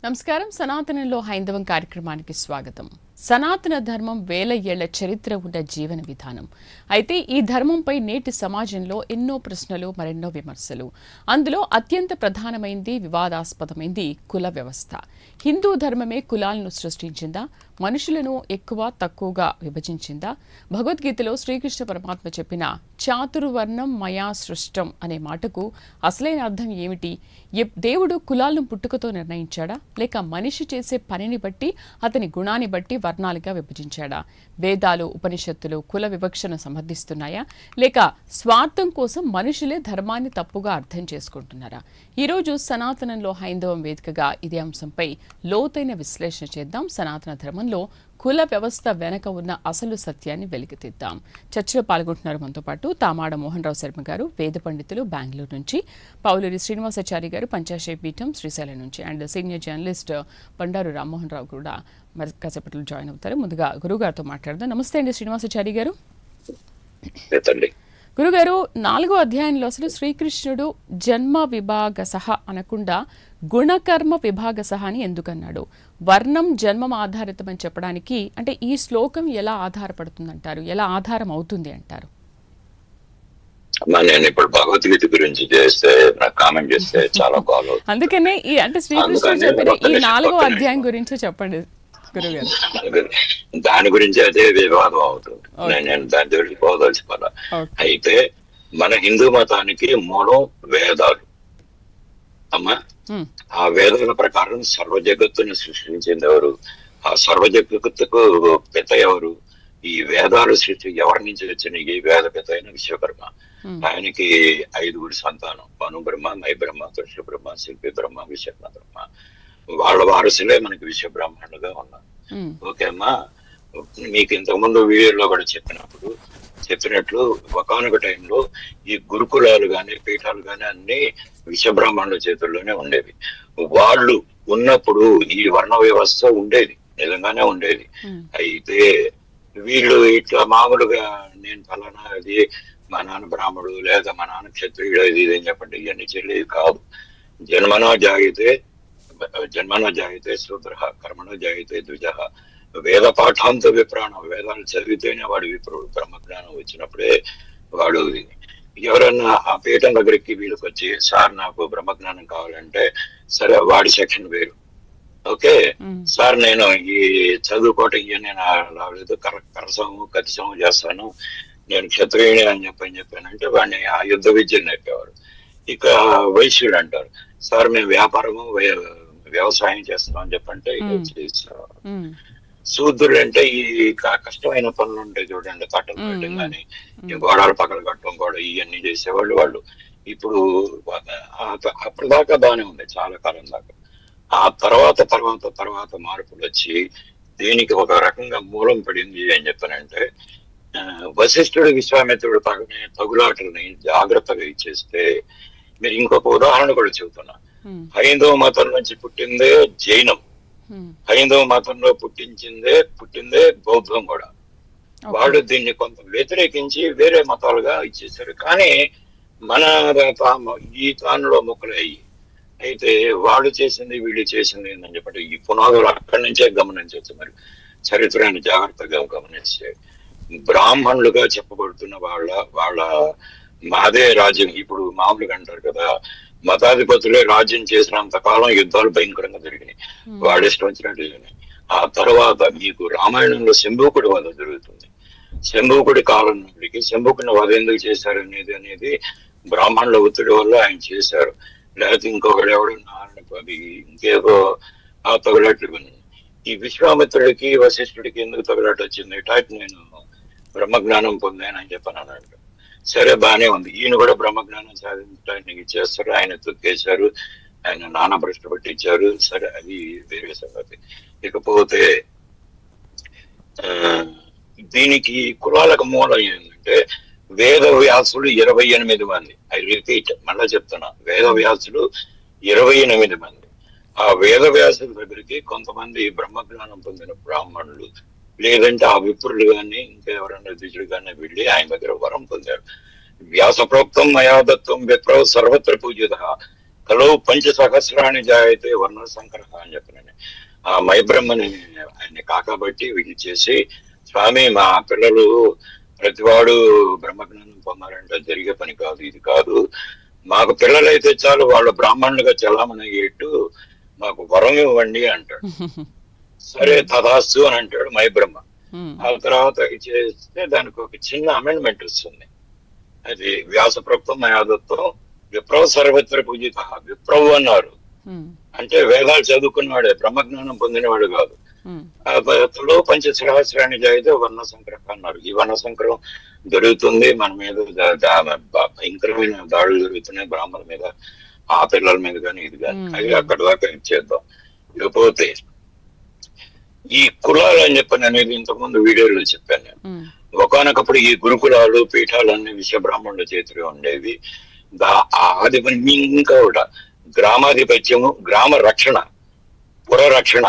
నమస్కారం. సనాతనంలో హైందవం కార్యక్రమానికి స్వాగతం. సనాతన ధర్మం వేల ఏళ్ల చరిత్ర ఉన్న జీవన విధానం. అయితే ఈ ధర్మంపై నేటి సమాజంలో ఎన్నో ప్రశ్నలు, మరెన్నో విమర్శలు. అందులో అత్యంత ప్రధానమైంది, వివాదాస్పదమైంది కుల వ్యవస్థ. హిందూ ధర్మమే కులాలను సృష్టించిందా? మనుషులను ఎక్కువ తక్కువగా విభజించిందా? భగవద్గీతలో శ్రీకృష్ణ పరమాత్మ చెప్పిన చాతుర్వర్ణం మయా సృష్టం అనే మాటకు అసలైన అర్థం ఏమిటి? దేవుడు కులాలను పుట్టుకతో నిర్ణయించాడా, లేక మనిషి చేసే పనిని బట్టి, అతని గుణాన్ని బట్టి వర్ణాలుగా విభజించాడా? వేదాలు, ఉపనిషత్తులు కుల వివక్షను సమర్థిస్తున్నాయా, లేక స్వార్థం కోసం మనుషులే ధర్మాన్ని తప్పుగా అర్థం చేసుకుంటున్నారా? ఈరోజు సనాతనంలో హైందవం వేదికగా ఇదే అంశంపై లోతైన విశ్లేషణ చేద్దాం. సనాతన ధర్మంలో కుల వ్యవస్థ వెనక ఉన్న అసలు సత్యాన్ని వెలికితీద్దాం. చర్చలో పాల్గొంటున్నారు మనతో పాటు తామాడ మోహన్ రావు శర్మ గారు, వేద పండితులు, బెంగళూరు నుంచి, పౌలూరి శ్రీనివాసాచారి గారు, పంచాశయ పీఠం, శ్రీశైలం నుంచి, and senior journalist Bandaru Rammohan Rao కూడా మరి కాసేపట్లో జాయిన్ అవుతారు. ముందుగా గురుగారితో మాట్లాడదాం. నమస్తే అండి శ్రీనివాసాచారి గారు. గురుగారు, 4వ అధ్యాయంలో అసలు శ్రీకృష్ణుడు జన్మ విభాగ సహ అనకుండా గుణకర్మ విభాగ సహ అని ఎందుకన్నాడు? వర్ణం జన్మం ఆధారితమని చెప్పడానికి అంటే ఈ శ్లోకం ఎలా ఆధారపడుతుందంటారు, ఎలా ఆధారం అవుతుంది అంటారు? నేను ఇప్పుడు భగవద్గీత గురించి చేస్తే నాకు కామెంట్ చేస్తే చాలా బాగుంది. అందుకనే ఈ అంటే శ్రీకృష్ణుడు చెప్పిన ఈ 4వ అధ్యాయం గురించి చెప్పండి గురుగారు. దాని గురించి అదే వివాదం అవుతుంది. నేను దాని గురించి పోదలుచుకోవాలా. అయితే మన హిందూ మతానికి మూలం వేదాలు అమ్మా. ఆ వేదాల ప్రకారం సర్వ జగత్తుని సృష్టించింది ఎవరు? ఆ సర్వ జగత్తుకు పిత ఎవరు? ఈ వేదాలు సృష్టి ఎవరి నుంచి వచ్చిన ఈ వేద పిత అయిన విశ్వకర్మ. ఆయనకి 5 సంతానం: మను బ్రహ్మ, మై బ్రహ్మ, కృష్ణ బ్రహ్మ, శిల్పి బ్రహ్మ, విశ్వకర్మ బ్రహ్మ. వాళ్ళ వారసులే మనకి విశ్వ బ్రాహ్మణులుగా ఉన్నారు. ఓకే అమ్మా, మీకు ఇంతకుముందు వీడియోలో కూడా చెప్పినట్లు ఒకానొక టైంలో ఈ గురుకులాలు గాని, పీఠాలు గాని అన్ని విశ్వ బ్రాహ్మణుల చేతుల్లోనే ఉండేవి. వాళ్ళు ఉన్నప్పుడు ఈ వర్ణ వ్యవస్థ ఉండేది, నిజంగానే ఉండేది. అయితే వీళ్ళు ఇట్లా మామూలుగా నేను ఫలానా అది మా నాన్న బ్రాహ్మడు లేదా మా నాన్న క్షత్రియుడు ఇది అని చెప్పండి, ఇవన్నీ చెల్లేది కాదు. జన్మనా జాయితే శూద్ర, కర్మణ జాయితే ద్విజ. వేద పాఠాంతో విప్రాణం. వేదాలు చదివితేనే వాడు విప్రుడు. బ్రహ్మజ్ఞానం వచ్చినప్పుడే వాడు. ఎవరన్నా ఆ పీఠం దగ్గరికి వీళ్ళకి వచ్చి, సార్ నాకు బ్రహ్మజ్ఞానం కావాలంటే, సరే వాడి సెక్షన్ వేరు. ఓకే సార్, నేను ఈ చదువుకోవటం ఇవన్నీ రాలేదు, కరసము కతిసము చేస్తాను, నేను క్షత్రియుని అని చెప్పానంటే వాడిని ఆ యుద్ధ విద్యను నేర్పేవారు. ఇక వైశ్యుడు అంటారు, సార్ మేము వ్యాపారము వ్యవసాయం చేస్తాం అని చెప్పంటే చేస్తారు. శూద్రుడు అంటే ఈ కష్టమైన పనులు ఉంటాయి చూడండి, కట్టలు కట్టడం కానీ, గోడలు పక్కన కట్టడం కూడా, ఇవన్నీ చేసేవాళ్ళు వాళ్ళు. ఇప్పుడు అప్పటిదాకా బాగానే ఉంది, చాలా కాలం దాకా. ఆ తర్వాత మార్పులు వచ్చి దీనికి ఒక రకంగా మూలం పడింది అని చెప్పానంటే, వశిష్ఠుడు విశ్వామిత్రుడు తగులాటల్ని జాగ్రత్తగా ఇచ్చేస్తే, మీరు ఇంకొక ఉదాహరణ కూడా చెబుతున్నా. హైందవ మతం నుంచి పుట్టిందే జైనం, హైందవ మతంలో పుట్టిందే బౌద్ధం కూడా. వాళ్ళు దీన్ని కొంత వ్యతిరేకించి వేరే మతాలుగా ఇచ్చేసారు. కానీ మన ఈ తానులో మొక్కలయ్యి అయితే వాళ్ళు చేసింది వీళ్ళు చేసింది ఏందని చెప్పండి, ఈ పునాదులు అక్కడి నుంచే గమనించవచ్చు. మరి చరిత్రని జాగ్రత్తగా గమనిస్తే బ్రాహ్మణులుగా చెప్పబడుతున్న వాళ్ళ మాదే రాజ్యం. ఇప్పుడు మామూలుగా అంటారు కదా, మతాధిపతులే రాజ్యం చేసినంత కాలం యుద్ధాలు భయంకరంగా జరిగినాయి, వాడు ఇష్టం వచ్చినట్టు జరిగినాయి. ఆ తర్వాత మీకు రామాయణంలో శంభూకుడి వధ జరుగుతుంది. శంభూకుడి కాలం నుండికి శంభూకుని వధ ఎందుకు చేశారు అనేది బ్రాహ్మణుల ఒత్తిడి వల్ల ఆయన చేశారు. లేకపోతే ఇంకొకడు ఎవడు ఇంకేదో ఆ తగులాట్లు. ఈ విశ్వామిత్రుడికి వశిష్ఠుడికి ఎందుకు తగులాట వచ్చింది? టైప్ నేను బ్రహ్మజ్ఞానం పొందానని చెప్పాను అన్నాడు. సరే, బానే ఉంది. ఈయన కూడా బ్రహ్మజ్ఞానం సాధించడానికి చేస్తారు, ఆయన తొక్కేశారు, ఆయన నానా భ్రష్ట పట్టించారు. సరే, అది వేరే సంగతి. ఇకపోతే దీనికి కులాలకు మూలం ఏంటంటే, వేద వ్యాసులు 28 మంది. ఐ రిపీట్, మళ్ళా చెప్తున్నా, వేద వ్యాసులు 28 మంది. ఆ వేద వ్యాసుల దగ్గరికి కొంతమంది బ్రహ్మజ్ఞానం పొందిన బ్రాహ్మణులు, లేదంటే ఆ విప్రులు కానీ ఇంకెవరన్నా ద్విజుడు కానీ వెళ్ళి ఆయన దగ్గర వరం పొందారు. వ్యాస ప్రోక్తం మయాదత్వం విప్రవ సర్వత్ర పూజిత. కలో పంచ సహస్రాన్ని జాయితే వర్ణ సంకర అని చెప్పినని ఆ మైబ్రహ్మని ఆయన్ని కాకబట్టి వీళ్ళు చేసి, స్వామి మా పిల్లలు ప్రతివాడు బ్రహ్మజ్ఞానం పొందాలంటే జరిగే పని కాదు, ఇది కాదు, మాకు పిల్లలైతే చాలు వాళ్ళు బ్రాహ్మణులుగా చలామణి అయ్యేట్టు మాకు వరం ఇవ్వండి అంటాడు. సరే తదాస్తు అని అంటాడు మైబ్రహ్మ. ఆ తర్వాత చేస్తే దానికి ఒక చిన్న అమెండ్మెంట్ వస్తుంది. అది వ్యాసప్రోక్తం మయాదత్వం విప్రవ సర్వత్ర పూజిత. విప్రవు అన్నారు అంటే వేదాలు చదువుకున్నవాడే, బ్రహ్మజ్ఞానం పొందినవాడు కాదు. లో పంచ సహస్రాన్ని జరిగితే వర్ణ సంక్రహం అన్నారు. ఈ వర్ణ సంక్రహం జరుగుతుంది, మన మీద భయంకరమైన దాడులు జరుగుతున్నాయి, బ్రాహ్మణుల మీద, ఆ పిల్లల మీద కానీ ఇది కానీ. అది అక్కడి దాకా ఇచ్చేద్దాం. ఇకపోతే ఈ కులాలు అని చెప్పని అనేది ఇంతకుముందు వీడియోలో చెప్పాను నేను. ఒకనొకప్పుడు ఈ గురుకులాలు పీఠాలన్నీ విశ్వ బ్రాహ్మణుల చేతిలో ఉండేవి. ఆది ఇంకా కూడా గ్రామాధిపత్యము, గ్రామ రక్షణ, పుర రక్షణ,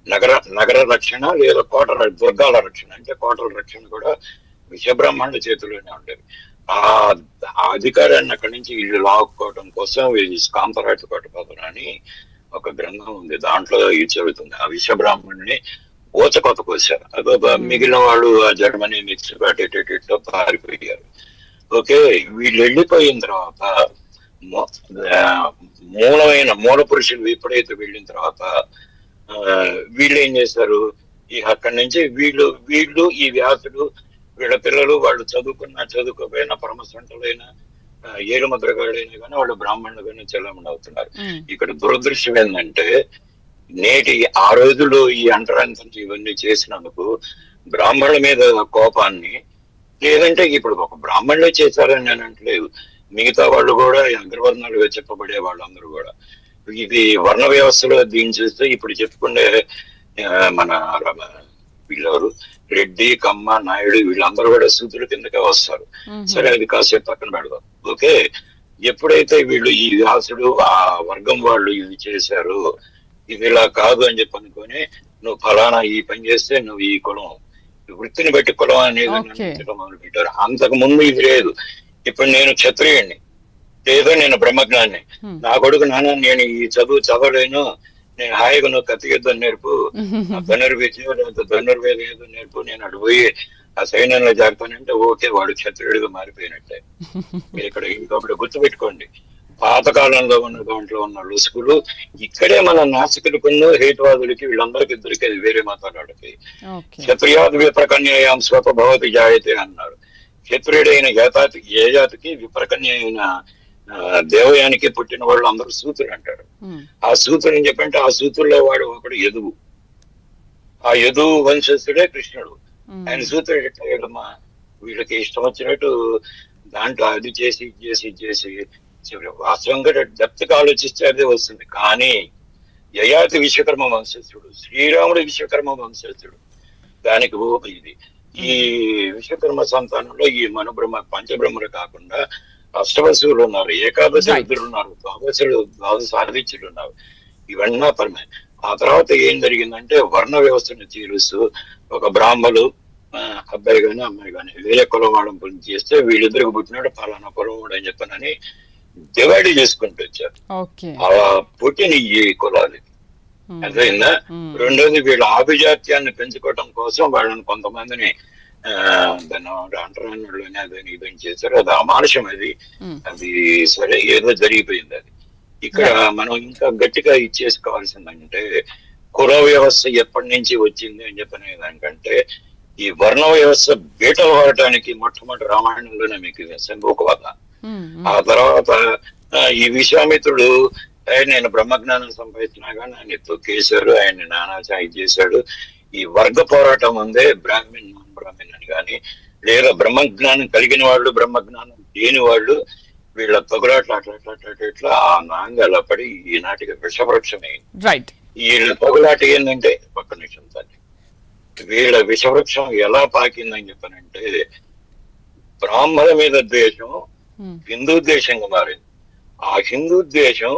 నగర రక్షణ లేదా కోటల దుర్గాల రక్షణ, అంటే కోటల రక్షణ కూడా విశ్వబ్రహ్మాండ చేతిలోనే ఉండేవి. ఆ అధికారాన్ని అక్కడి నుంచి వీళ్ళు లాక్కోవడం కోసం కాంపరాట కోటపాదన అని ఒక గ్రంథం ఉంది, దాంట్లో ఇది చదువుతుంది. ఆ విశ్వబ్రాహ్మణుని ఓచకొత కోసారు. అదో మిగిలిన వాళ్ళు ఆ జర్మనీ మెక్సికో అటేటో పారిపోయారు. ఓకే, వీళ్ళు వెళ్ళిపోయిన తర్వాత మూల పురుషులు ఎప్పుడైతే వెళ్ళిన తర్వాత వీళ్ళు ఏం చేశారు, ఈ అక్కడి నుంచి వీళ్ళు ఈ వ్యాసుడు వీళ్ళ పిల్లలు వాళ్ళు చదువుకోపోయినా పరమసంటలైనా ఏలుముద్రగాడైనా కానీ వాళ్ళు బ్రాహ్మణులు కానీ చెల్లమని అవుతున్నారు. ఇక్కడ దురదృష్టం ఏంటంటే నేటి ఆ రోజుల్లో ఈ అంటరాంతం ఇవన్నీ చేసినందుకు బ్రాహ్మణుల మీద కోపాన్ని, లేదంటే ఇప్పుడు ఒక బ్రాహ్మణులే చేశారని నేను అంటలేదు, మిగతా వాళ్ళు కూడా అగ్రవర్ణాలుగా చెప్పబడే వాళ్ళందరూ కూడా ఇది వర్ణ వ్యవస్థలో దీన్ని చూస్తే ఇప్పుడు చెప్పుకునే మన వీళ్ళెవరు రెడ్డి, కమ్మ, నాయుడు వీళ్ళందరూ కూడా సూతుల కిందకే వస్తారు. సరే, అది కాసేపు పక్కన పెడదాం. ఓకే, ఎప్పుడైతే వీళ్ళు ఈ వ్యాసుడు ఆ వర్గం వాళ్ళు ఇది చేశారు, ఇది ఇలా కాదు అని చెప్పి అనుకొని నువ్వు ఫలానా ఈ పని చేస్తే నువ్వు ఈ కులం, వృత్తిని బట్టి కులం అనేది మొదలు పెట్టారు. అంతకు ముందు ఇది లేదు. ఇప్పుడు నేను క్షత్రియుడిని, లేదా నేను బ్రహ్మజ్ఞాన్ని, నా కొడుకు నాన్న నేను ఈ చదవలేను, నేను హాయిగా నువ్వు కత్తి యుద్ధం నేర్పు, ధనుర్విద్య లేదా ధనుర్వేద యుద్ధం నేర్పు, నేను అటు పోయి ఆ సైన్యంలో జాగ్రత్త, ఓకే, వాడు క్షత్రియుడిగా మారిపోయినట్టే. ఇక్కడ ఇంకొకటి గుర్తుపెట్టుకోండి, పాతకాలంలో ఉన్న దాంట్లో ఉన్న లుసుకులు ఇక్కడే మన నాసికులకున్న హేతువాదులకి వీళ్ళందరికీ దొరికేది వేరే మతాలకి. క్షత్రియాది విప్రకన్యాయం స్వభవతి జాయతే అన్నారు. క్షత్రియుడైన ఏ జాతికి విప్రకన్య అయిన దేవయానికి పుట్టిన వాళ్ళు అందరూ సూతులు అంటారు. ఆ సూతులు అని చెప్పంటే ఆ సూతుల్లో వాడు ఒకడు యదువు. ఆ యదువు వంశస్థుడే కృష్ణుడు. ఆయన సూతుడు ఎట్లా వీళ్ళకి ఇష్టం వచ్చినట్టు దాంట్లో అది చేసి వాస్తవంగా డెప్త్గా ఆలోచిస్తే అదే వస్తుంది. కానీ యయాతి విశ్వకర్మ వంశస్థుడు, శ్రీరాముడు విశ్వకర్మ వంశస్థుడు. దానికి ఇది ఈ విశ్వకర్మ సంతానంలో ఈ పంచబ్రహ్మలు కాకుండా అష్టవసులు ఉన్నారు, ఏకాదశి రుద్రులు ఉన్నారు, ద్వాదశ ఆదిత్యులు ఉన్నారు. ఇవన్నీ పరమే. ఆ తర్వాత ఏం జరిగిందంటే వర్ణ వ్యవస్థను తీరుస్తూ ఒక బ్రాహ్మలు అబ్బాయి గాని అమ్మాయి గాని వేరే కులం వాళ్ళని చేస్తే వీళ్ళిద్దరికి పుట్టినాడు ఫలానా కులం వాడు అని చెప్పనని డివైడ్ చేసుకుంటూ వచ్చారు. అలా పుట్టిన ఈ కులాలు అదైందా. రెండోది వీళ్ళ ఆభిజాత్యాన్ని పెంచుకోవడం కోసం వాళ్ళని కొంతమందిని దాన్ని అంటరాన్ని అదని ఇదని చేశారు. అది అమానుషం. అది సరే, ఏదో జరిగిపోయింది. అది ఇక్కడ మనం ఇంకా గట్టిగా ఇచ్చేసుకోవాల్సిందంటే కుల వ్యవస్థ ఎప్పటి నుంచి వచ్చింది అని చెప్పనే దానికంటే ఈ వర్ణ వ్యవస్థ బీటలు వాడటానికి మొట్టమొదటి రామాయణంలోనే మీకు శంభూకవధ. ఆ తర్వాత ఈ విశ్వామిత్రుడు నేను బ్రహ్మజ్ఞానం సంపాదించినా కానీ ఆయన తొక్కేశారు, ఆయన్ని నానాచాయి చేశాడు. ఈ వర్గ పోరాటం ఉందే, బ్రాహ్మణ్ నాన్ బ్రాహ్మణ్ అని కానీ లేదా బ్రహ్మజ్ఞానం కలిగిన వాళ్ళు బ్రహ్మజ్ఞానం లేని వాళ్ళు వీళ్ళ తొగలాట్లు అట్లా ఆ నాంగలా పడి ఈనాటికి విషవృక్షమైంది. వీళ్ళ తొగలాట ఏంటంటే పక్క నిమిషం తల్లి, వీళ్ళ విషవృక్షం ఎలా పాకిందని చెప్పనంటే బ్రాహ్మణ మీద ద్వేషం హిందూ దేశంగా మారింది. ఆ హిందూ దేశం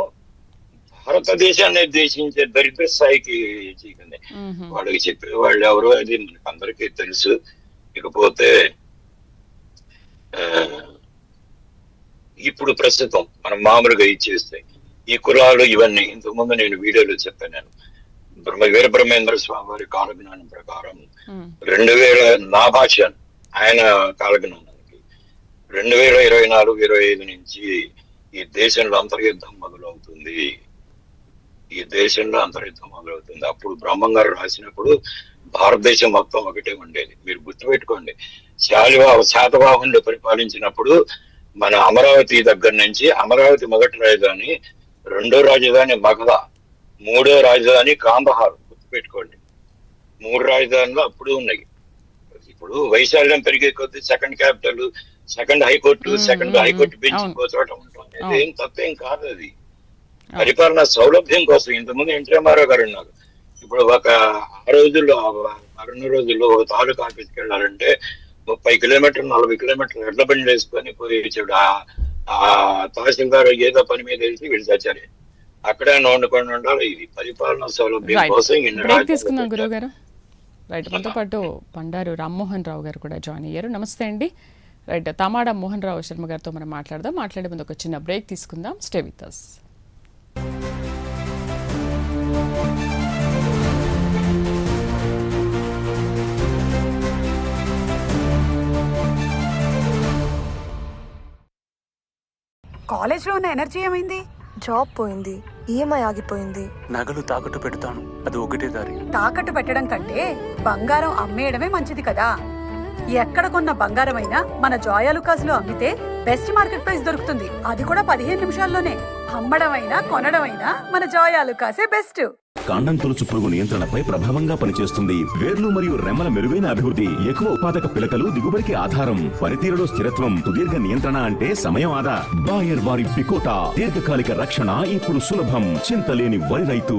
భారతదేశాన్ని దేశించే దరిద్ర స్థాయికి చీకింది. వాళ్ళకి చెప్పే వాళ్ళు ఎవరు అది మనకు అందరికీ తెలుసు. ఇకపోతే ఇప్పుడు ప్రస్తుతం మనం మామూలుగా ఇచ్చేస్తే ఈ కులాలు ఇవన్నీ ఇంతకుముందు నేను వీడియోలో చెప్పాను. నేను వీరబ్రహ్మేంద్ర స్వామి వారి కాలజ్ఞానం ప్రకారం 2000 నా భాష ఆయన కాలజ్ఞానానికి 2024-25 నుంచి ఈ దేశంలో అంతర్యుద్ధం మొదలవుతుంది. అప్పుడు బ్రహ్మం గారు రాసినప్పుడు భారతదేశం మొత్తం ఒకటే ఉండేది. మీరు గుర్తుపెట్టుకోండి, శాతవాహనులు పరిపాలించినప్పుడు మన అమరావతి దగ్గర నుంచి అమరావతి మొదటి రాజధాని, రెండో రాజధాని మగధ, మూడో రాజధాని కాందహార్. గుర్తుపెట్టుకోండి, 3 రాజధానులు అప్పుడు ఉన్నాయి. ఇప్పుడు వైశాల్యం పెరిగే కొద్దీ second capital, second high court bench ఇంకో చోట ఉంటుంది. ఏం తప్పేం కాదు. అది పరిపాలన సౌలభ్యం కోసం. ఇంతకుముందు ఎన్టీ రామారావు గారు ఉన్నారు. ఇప్పుడు ఆ రోజుల్లో ఒక తాలూకా ఆఫీస్కి వెళ్ళాలంటే 30 కిలోమీటర్లు 40 కిలోమీటర్లు ఎడ్ల బండి వేసుకొని పోయేసాడు. ఆ తహసీల్దార్ ఏదో పని మీద వెళ్తే వీళ్ళు చచ్చారు. అక్కడే వండుకొని ఉండాలి. ఇది పరిపాలన సౌలభ్యం కోసం. తీసుకుందాం గురువు గారు. రైట్, మనతో పాటు పండారు రామ్మోహన్ రావు గారు కూడా జాయిన్ అయ్యారు. నమస్తే అండి. రైట్, తామాడ మోహన్ రావు శర్మ గారితో మనం మాట్లాడే ముందు ఒక చిన్న బ్రేక్ తీసుకుందాం. Stay with us. కాలేజ్లో ఉన్న ఎనర్జీ ఏమైంది? జాబ్ పోయింది, ఈఎంఐ ఆగిపోయింది. నగలు తాకట్టు పెడతాను, అది ఒకటే దారి. తాకట్టు పెట్టడం కంటే బంగారం అమ్మేయడమే మంచిది కదా. ఎక్కడ కొన్న బంగారం అయినా మన జోయాలుకాస్లో అమ్మితే బెస్ట్ మార్కెట్ ప్రైస్ దొరుకుతుంది. అది కూడా 15 నిమిషాల్లోనే. అమ్మడం అయినా కొనడం అయినా మన జోయాలుకాసే బెస్ట్. కాండం తొలుచు పురుగు నియంత్రణపై ప్రభావంగా పనిచేస్తుంది. వేర్లు మరియు రెమ్మల మెరుగైన అభివృద్ధి, ఎక్కువ ఉత్పాదక పిలకలు దిగుబడికి ఆధారం, పనితీరులో స్థిరత్వం, సుదీర్ఘ నియంత్రణ అంటే సమయం ఆదా. బాయర్ వారి పికోటా దీర్ఘకాలిక రక్షణ ఇప్పుడు సులభం. చింతలేని వరి రైతు.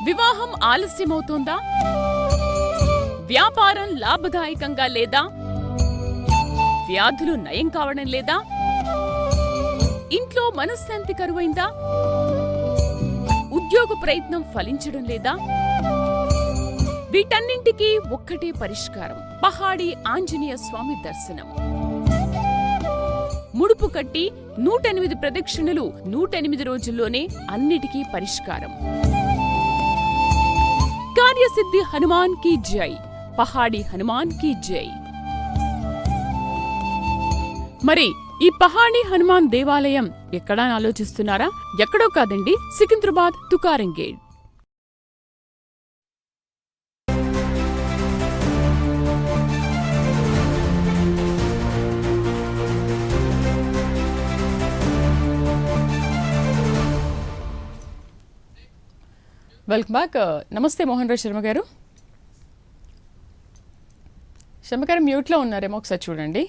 వివాహం ఆలస్యమవుతోందా? వ్యాపారం లాభదాయకంగా లేదా? వ్యాధులు నయం కావడం లేదా? ఇంట్లో మనశ్శాంతి కరువైందా? ఉద్యోగ ప్రయత్నం ఫలించడం లేదా? వీటన్నింటికీ ఒక్కటే పరిష్కారం, పహాడి ఆంజనేయ స్వామి దర్శనం. ముడుపు కట్టి 108 ప్రదక్షిణలు 108 రోజుల్లోనే అన్నిటికీ పరిష్కారం. కార్యసిద్ధి హనుమాన్ కీ జై, పహాడి హనుమాన్ కీ జై. మరి ఈ పహాడి హనుమాన్ దేవాలయం ఎక్కడా ఆలోచిస్తున్నారా? ఎక్కడో కాదండి, సికింద్రాబాద్ తుకారంగేడ్. Welcome back. నమస్తే మోహన్ రావు శర్మ గారు. శర్మ గారు మ్యూట్లో ఉన్నారేమో, ఒకసారి చూడండి.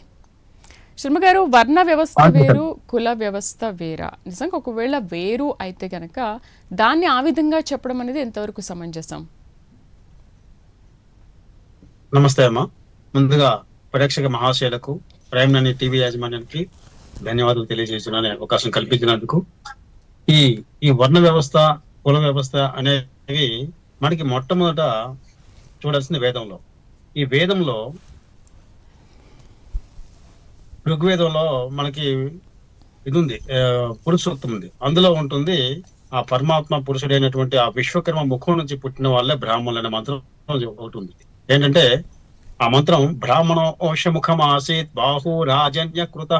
శర్మ గారు, వర్ణ వ్యవస్థ వేరు, కుల వ్యవస్థ వేరా? నిజంగా ఒకవేళ వేరు అయితే గనక దాన్ని ఆ విధంగా చెప్పడం అనేది ఎంతవరకు సమంజసం? నమస్తే అమ్మా. ముందుగా ప్రేక్షక మహాశయులకు, ప్రైమ్ నైన్ టీవీ యాజమాన్యానికి ధన్యవాదాలు తెలియజేస్తున్నాను అవకాశం కల్పించినందుకు. ఈ వర్ణ వ్యవస్థ, కుల వ్యవస్థ అనేవి మనకి మొట్టమొదట చూడాల్సింది వేదంలో. ఈ వేదంలో ఋగ్వేదంలో మనకి ఇది ఉంది, పురుష సూక్తం ఉంది. అందులో ఉంటుంది, ఆ పరమాత్మ పురుషుడైనటువంటి ఆ విశ్వకర్మ ముఖం నుంచి పుట్టిన వాళ్ళే బ్రాహ్మణులు అనే మంత్రం ఒకటి ఉంది. ఏంటంటే ఆ మంత్రం, బ్రాహ్మణో ఓషముఖం ఆసీత్ బాహు రాజన్య కృత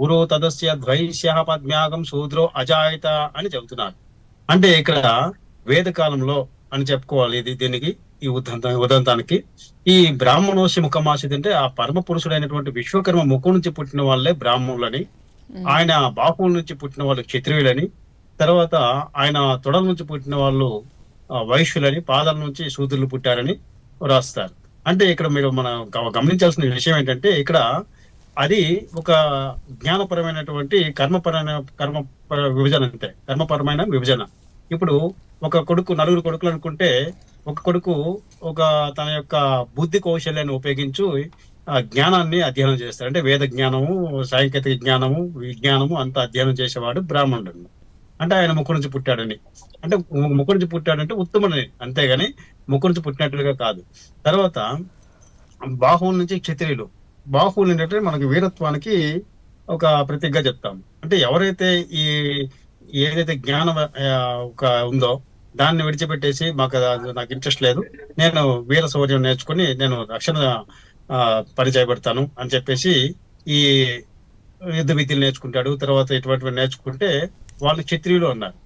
పురో తదస్య ద్వైశ్య పద్మ్యాగం శూద్రో అజాయిత అని చెబుతున్నారు. అంటే ఇక్కడ వేదకాలంలో అని చెప్పుకోవాలి దీనికి, ఈ ఉదంతానికి. ఈ బ్రాహ్మణోషి ముఖమాసిద్ అంటే ఆ పరమ పురుషుడైనటువంటి విశ్వకర్మ ముఖం నుంచి పుట్టిన వాళ్ళే బ్రాహ్మణులని, ఆయన బాహువుల నుంచి పుట్టిన వాళ్ళు క్షత్రియులని, తర్వాత ఆయన తొడల నుంచి పుట్టిన వాళ్ళు వైశ్యులని, పాదాల నుంచి శూద్రులు పుట్టారని రాస్తారు. అంటే ఇక్కడ మీరు మనం గమనించాల్సిన విషయం ఏంటంటే, ఇక్కడ అది ఒక జ్ఞానపరమైనటువంటి కర్మ విభజన, అంతే, కర్మపరమైన విభజన. ఇప్పుడు ఒక కొడుకు, నలుగురు కొడుకులు అనుకుంటే, ఒక కొడుకు తన యొక్క బుద్ధి కౌశల్యాన్ని ఉపయోగించి జ్ఞానాన్ని అధ్యయనం చేస్తాడు. అంటే వేద జ్ఞానము, సాంకేతిక జ్ఞానము, విజ్ఞానము అంతా అధ్యయనం చేసేవాడు బ్రాహ్మణుడు. అంటే ఆయన ముక్కు నుంచి పుట్టాడని, అంటే ముక్కు నుంచి పుట్టాడంటే ఉత్తముడని, అంతేగాని ముక్కు నుంచి పుట్టినట్లుగా కాదు. తర్వాత బాహువుల నుంచి క్షత్రియులు. బాహువులు ఏంటంటే మనకి వీరత్వానికి ఒక ప్రతీకగా చెప్తాము. అంటే ఎవరైతే ఏదైతే జ్ఞానం ఒక ఉందో దాన్ని విడిచిపెట్టేసి మాకు అది నాకు ఇంట్రెస్ట్ లేదు, నేను వీర శౌర్యం నేర్చుకుని నేను రక్షణ పని చేపడతాను అని చెప్పేసి ఈ యుద్ధ విద్యలు నేర్చుకుంటాడు. తర్వాత ఇటువంటివి నేర్చుకుంటే వాళ్ళు క్షత్రియులు అన్నారు.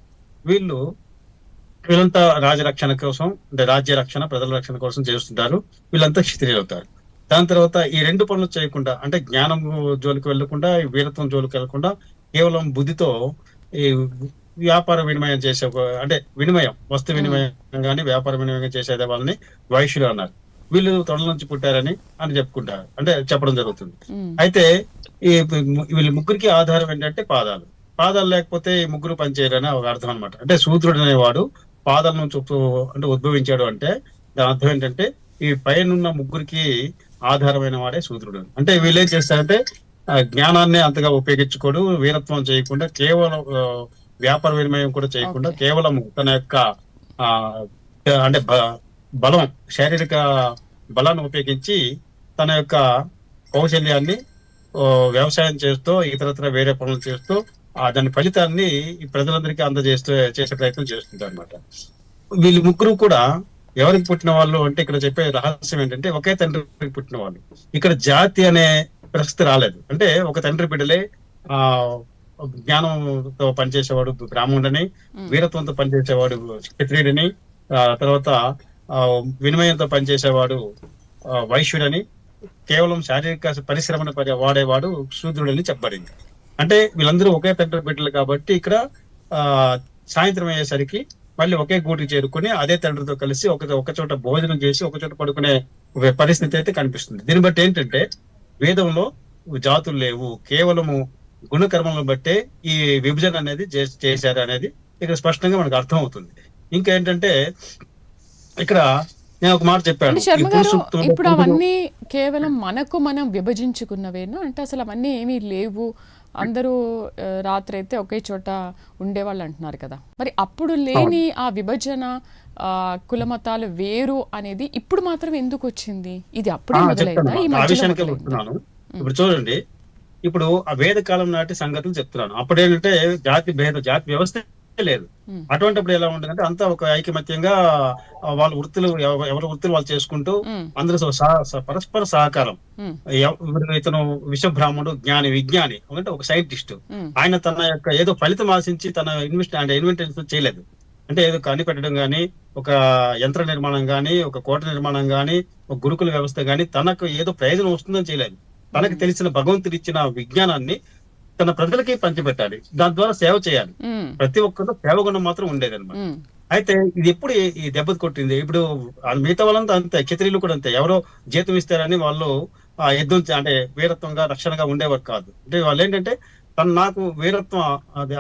వీళ్ళంతా రాజరక్షణ కోసం, అంటే రాజ్య రక్షణ, ప్రజల రక్షణ కోసం చేస్తుంటారు. వీళ్ళంతా క్షత్రియులు అవుతారు. దాని తర్వాత ఈ రెండు పనులు చేయకుండా, అంటే జ్ఞానం జోలికి వెళ్లకుండా, వీరత్వం జోలికి వెళ్లకుండా కేవలం బుద్ధితో ఈ వ్యాపార వినిమయం చేసే, అంటే వినిమయం, వస్తు వినిమయం కానీ వ్యాపార వినిమయం చేసేదే వాళ్ళని వైశ్యులు అన్నారు. వీళ్ళు తొడల నుంచి పుట్టారని చెప్పుకుంటారు, అంటే చెప్పడం జరుగుతుంది. అయితే ఈ వీళ్ళ ముగ్గురికి ఆధారం ఏంటంటే పాదాలు లేకపోతే ఈ ముగ్గురు పనిచేయరని ఒక అర్థం అనమాట. అంటే శూద్రుడు అనేవాడు పాదాల నుంచి అంటే ఉద్భవించాడు అంటే దాని అర్థం ఏంటంటే ఈ పైన ముగ్గురికి ఆధారమైన వాడే శూద్రుడు. అంటే వీళ్ళేం చేస్తారంటే జ్ఞానాన్ని అంతగా ఉపయోగించుకోడు, వీరత్వం చేయకుండా, కేవలం వ్యాపార వినిమయం కూడా చేయకుండా, కేవలం తన యొక్క అంటే బలం, శారీరక బలాన్ని ఉపయోగించి తన యొక్క కౌశల్యాన్ని వ్యవసాయం చేస్తూ, ఇతరత్ర వేరే పనులు చేస్తూ దాని ఫలితాన్ని ఈ ప్రజలందరికీ చేసే ప్రయత్నం చేస్తుంటారు అనమాట. వీళ్ళు ముగ్గురు కూడా ఎవరికి పుట్టిన వాళ్ళు అంటే ఇక్కడ చెప్పే రహస్యం ఏంటంటే ఒకే తండ్రికి పుట్టిన వాళ్ళు. ఇక్కడ జాతి అనే ప్రసక్తి రాలేదు. అంటే ఒక తండ్రి బిడ్డలే జ్ఞానంతో పనిచేసేవాడు బ్రాహ్మణుడని, వీరత్వంతో పనిచేసేవాడు క్షత్రియుడిని, తర్వాత వినిమయంతో పనిచేసేవాడు వైశ్యుడని, కేవలం శారీరక పరిశ్రమను వాడేవాడు శూద్రుడని చెప్పబడింది. అంటే వీళ్ళందరూ ఒకే తండ్రి బిడ్డలు కాబట్టి ఇక్కడ సాయంత్రం అయ్యేసరికి మళ్ళీ ఒకే గూటికి చేరుకుని అదే తండ్రితో కలిసి ఒక చోట భోజనం చేసి ఒక చోట పడుకునే పరిస్థితి అయితే కనిపిస్తుంది. దీన్ని బట్టి ఏంటంటే వేదంలో జాతులు లేవు, కేవలము గుణకర్మలను బట్టే ఈ విభజన అనేది చేశారు అనేది ఇక్కడ స్పష్టంగా మనకు అర్థం అవుతుంది. ఇంకేంటంటే ఇక్కడ నేను ఒక మాట చెప్పాను, శర్మ గారు, ఇప్పుడు అవన్నీ కేవలం మనం విభజించుకున్నవేనా? అంటే అసలు అవన్నీ ఏమీ లేవు, అందరూ రాత్రి అయితే ఒకే చోట ఉండేవాళ్ళు అంటున్నారు కదా, మరి అప్పుడు లేని ఆ విభజన, కులమతాలు వేరు అనేది ఇప్పుడు మాత్రం ఎందుకు వచ్చింది? ఇది అప్పుడే మొదలైందా? ఈ మధ్యలో ఇప్పుడు చూడండి, ఇప్పుడు ఆ వేద కాలం నాటి సంగతులు చెప్తున్నాను. అప్పుడేంటంటే జాతి వ్యవస్థ లేదు. అటువంటిప్పుడు ఎలా ఉంటుందంటే అంతా ఒక ఐకమత్యంగా వాళ్ళ వృత్తులు, ఎవరి వృత్తులు వాళ్ళు చేసుకుంటూ అందరూ పరస్పర సహకారం. ఇతను విశ్వబ్రాహ్మణుడు, విజ్ఞాని అంటే ఒక సైంటిస్ట్, ఆయన తన యొక్క ఏదో ఫలితం ఆశించి తన ఇన్వెంటేషన్ చేయలేదు. అంటే ఏదో కనిపెట్టడం గానీ, ఒక యంత్ర నిర్మాణం గానీ, ఒక కోట నిర్మాణం గానీ, ఒక గురుకుల వ్యవస్థ గానీ తనకు ఏదో ప్రయోజనం వస్తుందని చేయలేదు. తనకు తెలిసిన భగవంతుడు ఇచ్చిన విజ్ఞానాన్ని తన ప్రజలకి పంచిపెట్టాలి, దాని ద్వారా సేవ చేయాలి. ప్రతి ఒక్కరిలో సేవగుణం మాత్రం ఉండేది అనమాట. అయితే ఇది ఎప్పుడు ఈ దెబ్బ కొట్టింది? ఇప్పుడు మిగతా వాళ్ళంతా అంతే, క్షత్రియులు కూడా అంతే. ఎవరో జీతం ఇస్తారని వాళ్ళు యుద్ధం అంటే వీరత్వంగా రక్షణగా ఉండేవారు కాదు. అంటే వాళ్ళు ఏంటంటే నాకు వీరత్వం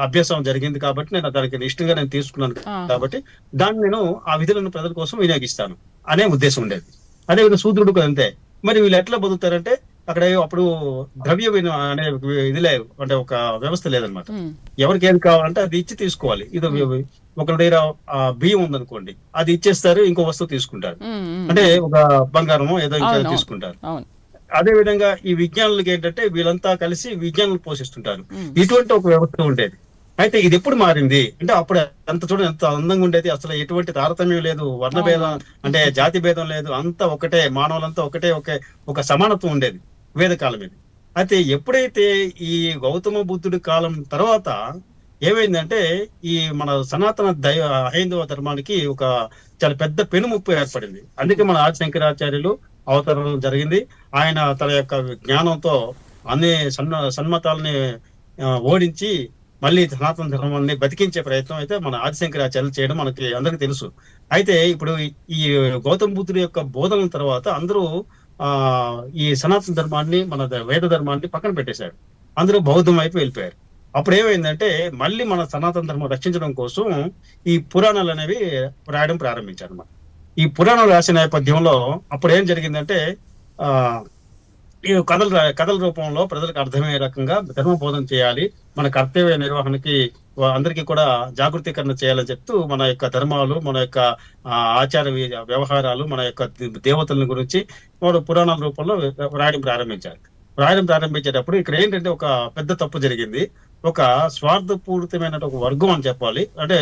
అభ్యాసం జరిగింది కాబట్టి నేను దానికి ఇష్టంగా నేను తీసుకున్నాను కాబట్టి దాన్ని నేను ఆ విధులను ప్రజల కోసం వినియోగిస్తాను అనే ఉద్దేశం ఉండేది. అదేవిధంగా శూద్రుడు కూడా అంతే. మరి వీళ్ళు ఎట్లా బతుకుతారంటే అక్కడ అప్పుడు ద్రవ్య అనే ఇది లేదు, అంటే ఒక వ్యవస్థ లేదనమాట. ఎవరికి ఏం కావాలంటే అది ఇచ్చి తీసుకోవాలి. ఇది ఒక దగ్గర బియ్యం ఉందనుకోండి, అది ఇచ్చేస్తారు, ఇంకో వస్తువు తీసుకుంటారు, అంటే ఒక బంగారమో ఏదో ఇంకా తీసుకుంటారు. అదే విధంగా ఈ విజ్ఞానులకి ఏంటంటే వీళ్ళంతా కలిసి విజ్ఞానులు పోషిస్తుంటారు. ఇటువంటి ఒక వ్యవస్థ ఉండేది. అయితే ఇది ఎప్పుడు మారింది అంటే అప్పుడు అంత చూడండి ఎంత అందంగా ఉండేది, అసలు ఎటువంటి తారతమ్యం లేదు, వర్ణ భేదం అంటే జాతి భేదం లేదు, అంతా ఒకటే, మానవులంతా ఒక సమానత్వం ఉండేది వేదకాలం ఇది. అయితే ఎప్పుడైతే ఈ గౌతమ బుద్ధుడి కాలం తర్వాత ఏమైందంటే ఈ మన సనాతన హైందవ ధర్మానికి ఒక చాలా పెద్ద పెనుముప్పు ఏర్పడింది. అందుకే మన ఆది శంకరాచార్యులు అవతరణం జరిగింది. ఆయన తన యొక్క జ్ఞానంతో అన్ని సన్మతాలని ఓడించి మళ్ళీ సనాతన ధర్మాన్ని బతికించే ప్రయత్నం అయితే మన ఆది శంకరాచార్యులు చేయడం మనకి అందరికి తెలుసు. అయితే ఇప్పుడు ఈ గౌతమ బుద్ధుడి యొక్క బోధనల తర్వాత అందరూ ఈ సనాతన ధర్మాన్ని, మన వేద ధర్మాన్ని పక్కన పెట్టేశారు, అందరూ బౌద్ధం వైపు వెళ్ళిపోయారు. అప్పుడు ఏమైందంటే మళ్ళీ మన సనాతన ధర్మం రక్షించడం కోసం ఈ పురాణాలు అనేవి రాయడం ప్రారంభించారు అన్నమాట. ఈ పురాణాలు రాసిన నేపథ్యంలో అప్పుడు ఏం జరిగిందంటే ఈ కథల రూపంలో ప్రజలకు అర్థమయ్యే రకంగా ధర్మ బోధన చేయాలి, మన కర్తవ్య నిర్వహణకి అందరికీ కూడా జాగృతీకరణ చేయాలని చెప్తూ మన యొక్క ధర్మాలు, మన యొక్క ఆచార వ్యవహారాలు, మన యొక్క దేవతల గురించి పురాణాల రూపంలో రాయడం ప్రారంభించేటప్పుడు ఇక్కడ ఏంటంటే ఒక పెద్ద తప్పు జరిగింది. ఒక స్వార్థపూరితమైన ఒక వర్గం అని చెప్పాలి. అంటే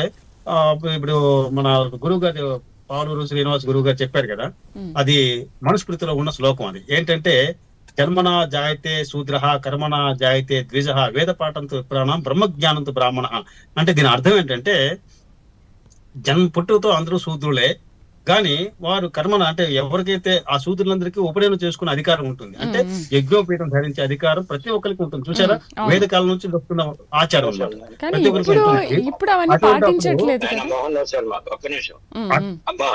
ఇప్పుడు మన గురువు గారు పాలూరు శ్రీనివాస్ గురువు గారు చెప్పారు కదా, అది మనుస్మృతిలో ఉన్న శ్లోకం. అది ఏంటంటే జన్మన జాయతే శూద్ర కర్మణ జాయతే ద్విజ వేద పాఠంతో విప్రాణం బ్రహ్మజ్ఞానంతో బ్రాహ్మణ. అంటే దీని అర్థం ఏంటంటే పుట్టుకతో అందరూ శూద్రులే, కానీ వారు కర్మన అంటే ఎవరికైతే ఆ శూద్రులందరికీ ఉపనయనం చేసుకునే అధికారం ఉంటుంది. అంటే యజ్ఞోపీఠం ధరించే అధికారం ప్రతి ఒక్కరికి ఉంటుంది. చూసారా, వేద కాలం నుంచి వస్తున్న ఆచారం అన్నమాట. కానీ ప్రతి ఒక్కరికి ఇప్పుడు ఉంటుంది. ఇప్పుడు అవన్నీ పాటించట్లేదు కదా. మోహన్ దాస్ శర్మ ఒక్క నిమిషం ఉమ్, అమ్మా,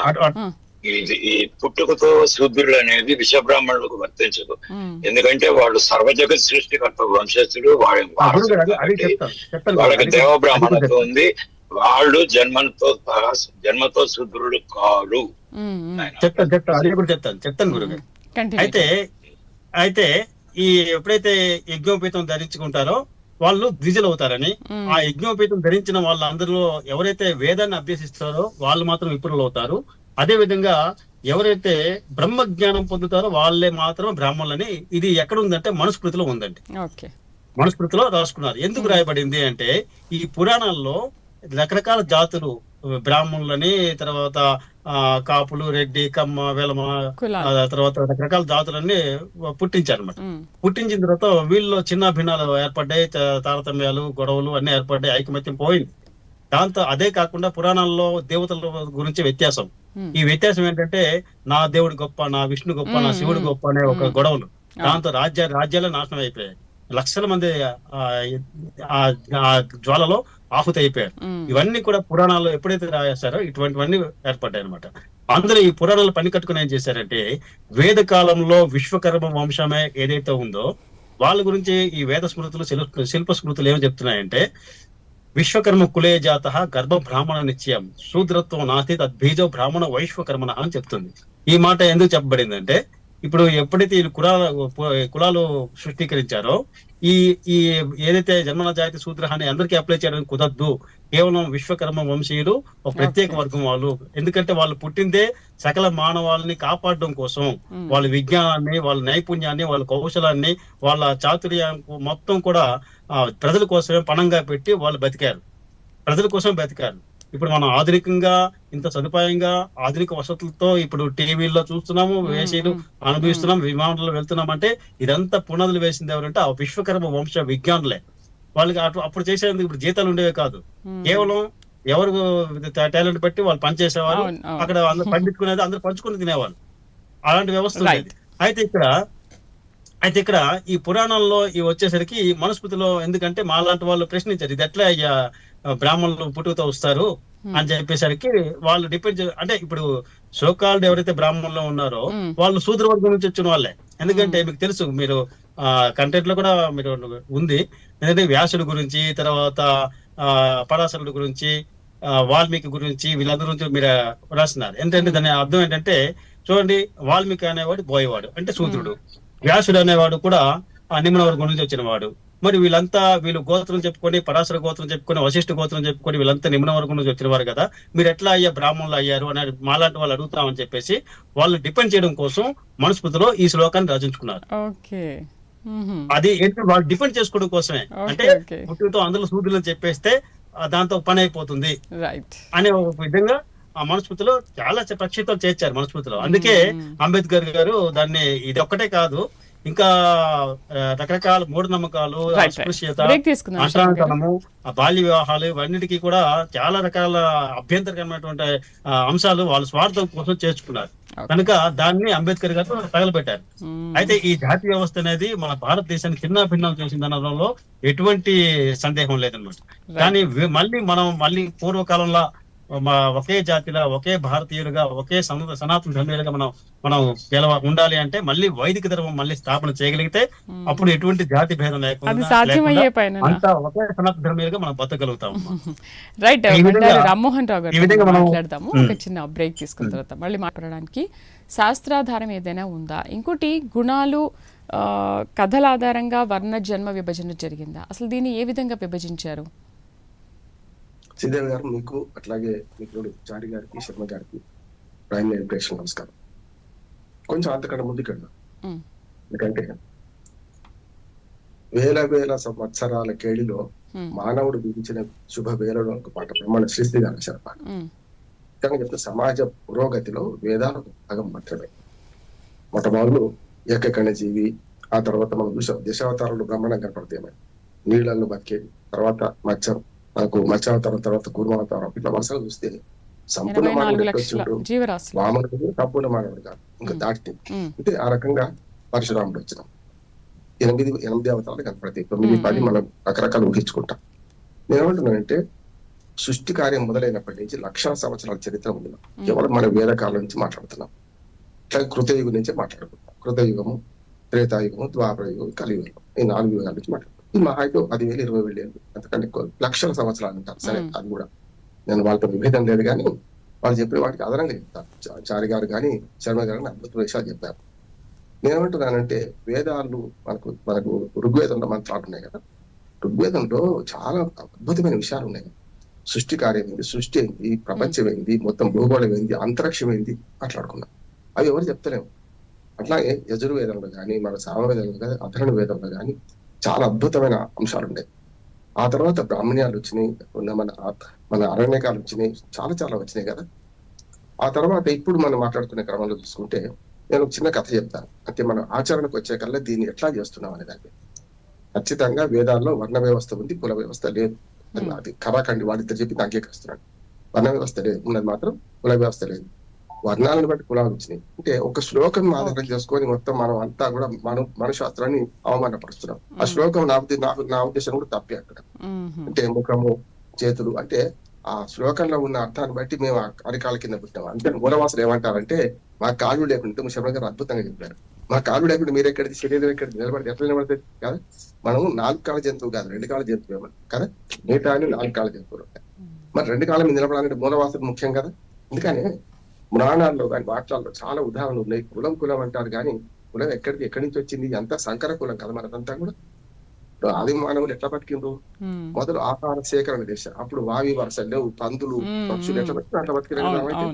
ఈ పుట్టుకతో శూద్రుడు అనేది విషబ్రాహ్మణులకు వర్తించదు. ఉమ్, ఎందుకంటే వాళ్ళు సర్వజగత్ సృష్టికర్త వంశస్థుడు, గురువు గారు అది చెప్తాను వాళ్ళకి దేవబ్రాహ్మణత్వం ఉంది. వాళ్ళు జన్మతో శూద్రుడు కాదు. ఉమ్, ఉమ్. చెప్తాను అది కూడా చెప్తాను గురువు గారు. Continue. అయితే ఈ ఎప్పుడైతే యజ్ఞోపేతం ధరించుకుంటారో వాళ్ళు ద్విజులు అవుతారని, ఆ యజ్ఞోపేతం ధరించిన వాళ్ళందరిలో ఎవరైతే వేదాన్ని అభ్యసిస్తారో వాళ్ళు మాత్రం విప్రులు అవుతారు. అదే విధంగా ఎవరైతే బ్రహ్మ జ్ఞానం పొందుతారో వాళ్ళే మాత్రం బ్రాహ్మణులని. ఇది ఎక్కడ ఉందంటే మనుస్మృతిలో ఉందండి. ఓకే. మనుస్మృతిలో రాసుకున్నారు. ఎందుకు రాయబడింది అంటే ఈ పురాణాల్లో రకరకాల జాతులు, బ్రాహ్మణులని, తర్వాత కాపులు, రెడ్డి, కమ్మ, వెలమ, తర్వాత రకరకాల జాతులన్నీ పుట్టించారనమాట. పుట్టించిన తర్వాత వీళ్ళలో చిన్న భిన్నాలు ఏర్పడ్డాయి, తారతమ్యాలు, గొడవలు అన్ని ఏర్పడ్డాయి, ఐకమత్యం పోయింది. దాంతో అదే కాకుండా పురాణాల్లో దేవతల గురించి వ్యత్యాసం. ఈ వ్యత్యాసం ఏంటంటే నా దేవుడు గొప్ప, నా విష్ణు గొప్ప, నా శివుడు గొప్ప అనే ఒక గొడవలు. దాంతో రాజ్యాలే నాశనం అయిపోయాయి. లక్షల మంది ఆ జ్వాలలో ఆహుతి అయిపోయారు. ఇవన్నీ కూడా పురాణాల్లో ఎప్పుడైతే రాశారో ఇటువంటివన్నీ ఏర్పడ్డాయి అనమాట. అందరూ ఈ పురాణాలు పని కట్టుకుని ఏం చేశారంటే వేద కాలంలో విశ్వకర్మ వంశమే ఏదైతే ఉందో వాళ్ళ గురించి ఈ వేద స్మృతులు, శిల్ప స్మృతులు ఏమని చెప్తున్నాయంటే విశ్వకర్మ కులే జాత గర్భ బ్రాహ్మణ నిశ్చయం శూద్రత్వం నాస్తి తద్బీజో బ్రాహ్మణ వైశ్వకర్మణ అని చెప్తుంది. ఈ మాట ఎందుకు చెప్పబడిందంటే ఇప్పుడు ఎప్పుడైతే ఈ కులాలు సృష్టీకరించారో ఈ ఏదైతే జన్మన జాతి శూద్ర అని అందరికీ అప్లై చేయడానికి కుదరదు. కేవలం విశ్వకర్మ వంశీయులు ఒక ప్రత్యేక వర్గం వాళ్ళు. ఎందుకంటే వాళ్ళు పుట్టిందే సకల మానవాళిని కాపాడడం కోసం. వాళ్ళ విజ్ఞానాన్ని, వాళ్ళ నైపుణ్యాన్ని, వాళ్ళ కౌశలాన్ని, వాళ్ళ చాతుర్యాన్ని మొత్తం కూడా ప్రజల కోసమే పణంగా పెట్టి వాళ్ళు బతికారు. ప్రజల కోసం బతికారు. ఇప్పుడు మనం ఆధునికంగా ఇంత సదుపాయంగా ఆధునిక వసతులతో ఇప్పుడు టీవీల్లో చూస్తున్నాము, వేసీలు అనుభవిస్తున్నాం, విమానాల్లో వెళ్తున్నాం. అంటే ఇదంతా పునాదులు వేసింది ఎవరంటే ఆ విశ్వకర్మ వంశ విజ్ఞానులే. వాళ్ళకి అప్పుడు చేసేందుకు ఇప్పుడు జీతాలు ఉండేవి కాదు. కేవలం ఎవరు టాలెంట్ బట్టి వాళ్ళు పనిచేసేవారు. అక్కడ అందరు పండించుకునేది, అందరు పంచుకుని తినేవాళ్ళు. అలాంటి వ్యవస్థ ఉండేది. అయితే ఇక్కడ ఈ పురాణాల్లో ఇవి వచ్చేసరికి మనుస్మృతిలో ఎందుకంటే మాలాంటి వాళ్ళు ప్రశ్నించారు, ఇది ఎట్లా అయ్యా బ్రాహ్మణులు పుట్టుకతో వస్తారు అని చెప్పేసరికి వాళ్ళు డిపెండ్ అంటే ఇప్పుడు సోకాల్డ్ ఎవరైతే బ్రాహ్మణులు ఉన్నారో వాళ్ళు శూద్ర వర్గం నుంచి వచ్చిన వాళ్ళే. ఎందుకంటే మీకు తెలుసు, మీరు కంటెంట్ లో కూడా మీరు ఉంది, ఎందుకంటే వ్యాసుడి గురించి, తర్వాత పరాశరుడి గురించి, వాల్మీకి గురించి, వీళ్ళందరి గురించి మీరు రాస్తున్నారు. ఏంటంటే దాని అర్థం ఏంటంటే చూడండి, వాల్మీకి అనేవాడు బోయేవాడు అంటే శూద్రుడు, వ్యాసుడు అనేవాడు కూడా నిమ్న వర్గం నుంచి వచ్చిన వాడు. మరి వీళ్ళు గోత్రం చెప్పుకొని, పరాశర గోత్రం చెప్పుకొని, వశిష్ఠ గోత్రం చెప్పుకొని వీళ్ళంతా నిమ్న వర్గం నుంచి వచ్చిన వారు కదా, మీరు ఎట్లా అయ్యా బ్రాహ్మణులు అయ్యారు అని మాలాంటి వాళ్ళు అడుగుతామని చెప్పేసి వాళ్ళు డిపెండ్ చేయడం కోసం మనుస్మృతిలో ఈ శ్లోకాన్ని రచించుకున్నారు. అది ఏంటంటే వాళ్ళు డిపెండ్ చేసుకోవడం కోసమే. అంటే పుట్టుకతో అందులో సూర్యులు చెప్పేస్తే దాంతో పని అయిపోతుంది అనే ఒక విధంగా ఆ మనుస్మృతిలో చాలా ప్రక్షిప్తాలు చేర్చారు మనుస్మృతిలో. అందుకే అంబేద్కర్ గారు దాన్ని ఇది ఒక్కటే కాదు, ఇంకా రకరకాల మూఢనమ్మకాలు, అస్పృశ్యత, అంటరానితనము, బాల్య వివాహాలు, ఇవన్నిటికీ కూడా చాలా రకాల అభ్యంతరకరమైనటువంటి అంశాలు వాళ్ళ స్వార్థం కోసం చేర్చుకున్నారు. కనుక దాన్ని అంబేద్కర్ గారు తగలబెట్టారు. అయితే ఈ జాతి వ్యవస్థ అనేది మన భారతదేశాన్ని చిన్న భిన్నం చేసిందనడంలో ఎటువంటి సందేహం లేదన్నమాట. కానీ మళ్ళీ పూర్వకాలంలో ఒకే జాతిలా, ఒకే భారతీయులుగా, ఒకే సనాతన ధర్మీయులుగా మనం ఉండాలి అంటే మళ్ళీ వైదిక ధర్మం మళ్ళీ స్థాపన చేయగలిగితే అప్పుడు ఎటువంటి జాతి భేదం లేకుండా అంతా ఒకే సనాతన ధర్మీయులుగా మనం బతకగలుగుతాం. రైట్. రామ్మోహన్ రావు గారు మాట్లాడదాము. ఒక చిన్న బ్రేక్ తీసుకున్న తర్వాత మళ్ళీ మాట్లాడడానికి శాస్త్రాధారం ఏదైనా ఉందా? ఇంకోటి, గుణాలు కథల ఆధారంగా వర్ణ జన్మ విభజన జరిగిందా? అసలు దీన్ని ఏ విధంగా విభజించారు? శ్రీధర్ గారు, మీకు అట్లాగే మీకు చారి గారికి, శర్మ గారికి ప్రైమ్ ప్రేక్షకులకు నమస్కారం. కొంచెం అంతకన్నా ముందుకెళ్ళాం. ఎందుకంటే వేల వేల సంవత్సరాల కేడిలో ఉమ్, మానవుడు విధించిన శుభ వేలలో ఒక పాట బ్రహ్మణ శ్రీస్థి గారు పాట. ఉమ్, కానీ చెప్తే సమాజ పురోగతిలో వేదాలు ఒక భాగం మాత్రమే. మొట్టమొదలు ఏకకణ జీవి, ఆ తర్వాత మనం చూసాం దశావతారాలు బ్రహ్మాండం కనపడతాయి. నీళ్ళల్లో బతికేది, తర్వాత మత్స్యం, మనకు మత్స్యావతారం, తర్వాత కూర్మావతారం, ఇట్లా వరుసగా చూస్తే సంపూర్ణ 84 మానవుడు లక్షల వచ్చిండు. జీవరాశులు. వామనుడు సంపూర్ణ మానవుడు కాదు, ఇంకా దాటి ఉమ్, అంటే ఆ రకంగా పరశురాముడు వచ్చిన 8 అవతారాలు కనపడతాయి. 9, 10 మనం రకరకాలు ఊహించుకుంటాం. నేనేమంటున్నానంటే సృష్టి కార్యం మొదలైనప్పటి నుంచి లక్షల సంవత్సరాల చరిత్ర ఉంది. కేవలం మన వేద కాలం నుంచి మాట్లాడుతున్నాం. ఇట్లా కృతయుగం నుంచే మాట్లాడుకుంటాం. కృతయుగము, త్రేతాయుగము, ద్వాపర యుగం, కలియుగం, ఈ 4 యుగాల నుంచి మాట్లాడుకుంటాం. ఈ మహాయుగం 10,000, 20,000 ఏళ్ళు, అంతకంటే ఎక్కువ లక్షల సంవత్సరాలు అంటారు. సరే, అది కూడా నేను వాళ్ళతో విభేదం లేదు, కానీ వాళ్ళు చెప్పిన వాటికి అదనంగా చెప్తారు. చారి గారు కానీ శర్మ గారు కానీ అద్భుత విషయాలు చెప్పారు. నేనేమంటున్నానంటే వేదాలు మనకు మనకు ఋగ్వేదంలో మంత్రాలు ఉన్నాయి కదా, ఋగ్వేదంలో చాలా అద్భుతమైన విషయాలు ఉన్నాయి. సృష్టి కార్యం ఏంది, సృష్టి ఏంది, ప్రపంచం ఏంది, మొత్తం భూగోళం ఏంది, అంతరిక్షం ఏంది మాట్లాడుకున్నాం. అవి ఎవరు చెప్తలేము. అట్లాగే యజుర్వేదంలో కానీ మన సామవేదంలో కానీ అధర్ణ వేదంలో కానీ చాలా అద్భుతమైన అంశాలు ఉన్నాయి. ఆ తర్వాత బ్రాహ్మణ్యాలు వచ్చినాయి, మన అరణ్యకాలు వచ్చినాయి, చాలా చాలా వచ్చినాయి కదా. ఆ తర్వాత ఇప్పుడు మనం మాట్లాడుకునే క్రమంలో చూసుకుంటే నేను ఒక చిన్న కథ చెప్తాను. అంటే మనం ఆచరణకు వచ్చే కల్లా దీన్ని ఎట్లా చేస్తున్నాం అనే దాన్ని. ఖచ్చితంగా వేదాల్లో వర్ణ వ్యవస్థ ఉంది, కుల వ్యవస్థ లేదు. అది కరాకండి వాడిద్దరు చెప్పి అంగీకరిస్తున్నాడు. వర్ణ వ్యవస్థ లేదు, ఉన్నది మాత్రం కుల వ్యవస్థ లేదు. వర్ణాలను బట్టి కులాలు వచ్చినాయి. అంటే ఒక శ్లోకం ఆధారం చేసుకొని మొత్తం మనం అంతా కూడా మన శాస్త్రాన్ని అవమానపరుస్తున్నాం. ఆ శ్లోకం నా ఉద్దేశం కూడా తప్పే అక్కడ. అంటే ముఖము, చేతులు, అంటే ఆ శ్లోకంలో ఉన్న అర్థాన్ని బట్టి మేము అరికాల కింద పుట్టాం. అంటే మూలవాసులు ఏమంటారంటే మా కాళ్ళు లేకుండా శర్మ గారు అద్భుతంగా చెప్పారు. మా కాళ్ళు లేకుండా మీరు ఎక్కడిది, శరీరం ఎక్కడిది, నిలబడితే ఎట్లా నిలబడుతుంది కదా. మనం 4 కాళ్ళ జంతువు కాదు, 2 కాళ్ళ జంతువు కదా. మిగతా 4 కాళ్ళ జంతువులు ఉంటాయి. మరి 2 కాళ్ళ మీద నిలబడాలంటే మూలవాసులు ముఖ్యం కదా. అందుకని పురాణాల్లో కానీ వాక్యాల్లో చాలా ఉదాహరణలు ఉన్నాయి. కులం అంటారు, కానీ కులం ఎక్కడి నుంచి వచ్చింది, అంతా సంకర కులం కదా మనదంతా కూడా. ఆది మానవులు ఎట్లా బతికిండ్రు, మొదలు ఆహార సేకరణ చేశారు. అప్పుడు వావి వరుసలు లేవు, పందులు, పక్షులు ఎట్లా బతికి అట్లా బతికిన.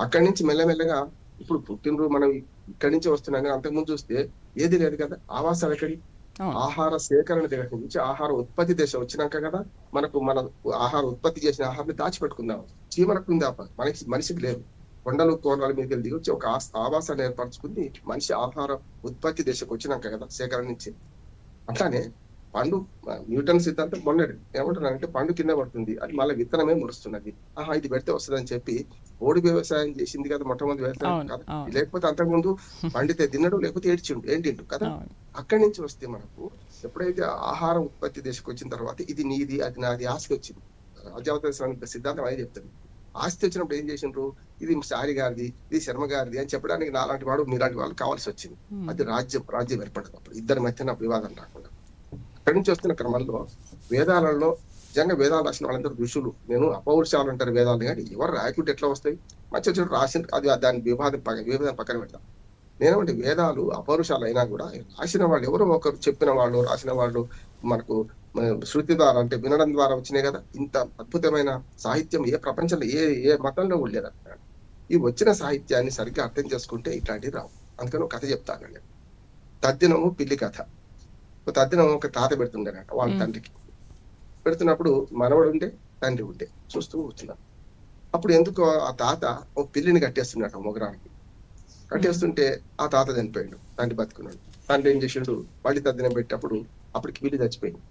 అక్కడి నుంచి మెల్లమెల్లగా ఇప్పుడు పుట్టినరు మనం ఇక్కడి నుంచి వస్తున్నాం. కానీ అంతకుముందు చూస్తే ఏది లేదు కదా. ఆవాసాలు ఎక్కడి, ఆహార సేకరణ దగ్గర నుంచి ఆహార ఉత్పత్తి దశ వచ్చినాక కదా మన ఆహార ఉత్పత్తి చేసిన ఆహారాన్ని దాచిపెట్టుకుందాం. చీమలకు ఉంది మనిషికి లేదు. కొండలు కోనల మీదకి వెళ్ళి వచ్చి ఒక ఆవాసాన్ని ఏర్పరచుకుంది మనిషి ఆహార ఉత్పత్తి దశకు వచ్చినాక కదా సేకరణ నుంచి. అట్లానే పండు న్యూటన్ సిద్ధాంతం మొన్నటి ఏమంటున్నారంటే పండు కింద పడుతుంది, అది మళ్ళీ విత్తనమే మురుస్తున్నది. ఇది పెడితే వస్తుంది అని చెప్పి ఓడి వ్యవసాయం చేసింది కదా మొట్టమొదటి వ్యవసాయం కదా. లేకపోతే అంతకుముందు పండితే తిన్నడు, లేకపోతే ఏంటిండు కదా. అక్కడి నుంచి వస్తే మనకు ఎప్పుడైతే ఆహార ఉత్పత్తి దశకు వచ్చిన తర్వాత ఇది నీది, అది నాది, ఆస్తి వచ్చింది. రాజ్యావతరణ సిద్ధాంతం అదే చెప్తుంది. ఆస్తి వచ్చినప్పుడు ఏం చేసిండ్రు, ఇది సారి గారిది, ఇది శర్మ గారిది అని చెప్పడానికి నాలాంటి వాడు మీలాంటి వాళ్ళు కావాల్సి వచ్చింది. అది రాజ్యం ఏర్పడదు. అప్పుడు ఇద్దరి మధ్యన వివాదం రాకుండా అక్కడి నుంచి వస్తున్న క్రమంలో వేదాలలో నిజంగా వేదాలు రాసిన వాళ్ళందరూ ఋషులు. నేను అపౌరుషాలు అంటారు వేదాలు, కానీ ఎవరు రాయకుంటే ఎట్లా వస్తాయి. మంచి చెడు రాసిన అది దాని వివాదం పక్కన పెడతాం. నేనేమంటే వేదాలు అపౌరుషాలు అయినా కూడా రాసిన వాళ్ళు ఎవరో ఒకరు చెప్పిన వాళ్ళు, రాసిన వాళ్ళు మనకు శృతి ద్వారా అంటే వినడం ద్వారా వచ్చినాయి కదా. ఇంత అద్భుతమైన సాహిత్యం ఏ ప్రపంచంలో ఏ మతంలో కూడా లేదంటున్నాడు. ఈ వచ్చిన సాహిత్యాన్ని సరిగ్గా అర్థం చేసుకుంటే ఇట్లాంటివి రావు. అందుకని ఒక కథ చెప్తాను నేను. తద్దినము పిల్లి కథ. తద్దినం ఒక తాత పెడుతుండేనట వాళ్ళ తండ్రికి. పెడుతున్నప్పుడు మనవడు ఉండే, తండ్రి ఉండే, చూస్తూ కూర్చున్నాడు. అప్పుడు ఎందుకో ఆ తాత ఒక పిల్లిని కట్టేస్తున్నాడు మొగరానికి. కట్టేస్తుంటే ఆ తాత చనిపోయాడు, తండ్రి బతుకున్నాడు. తండ్రి ఏం చేసాడు, మళ్ళీ తద్దినం పెట్టేటప్పుడు అప్పటికి పిల్లి చచ్చిపోయింది.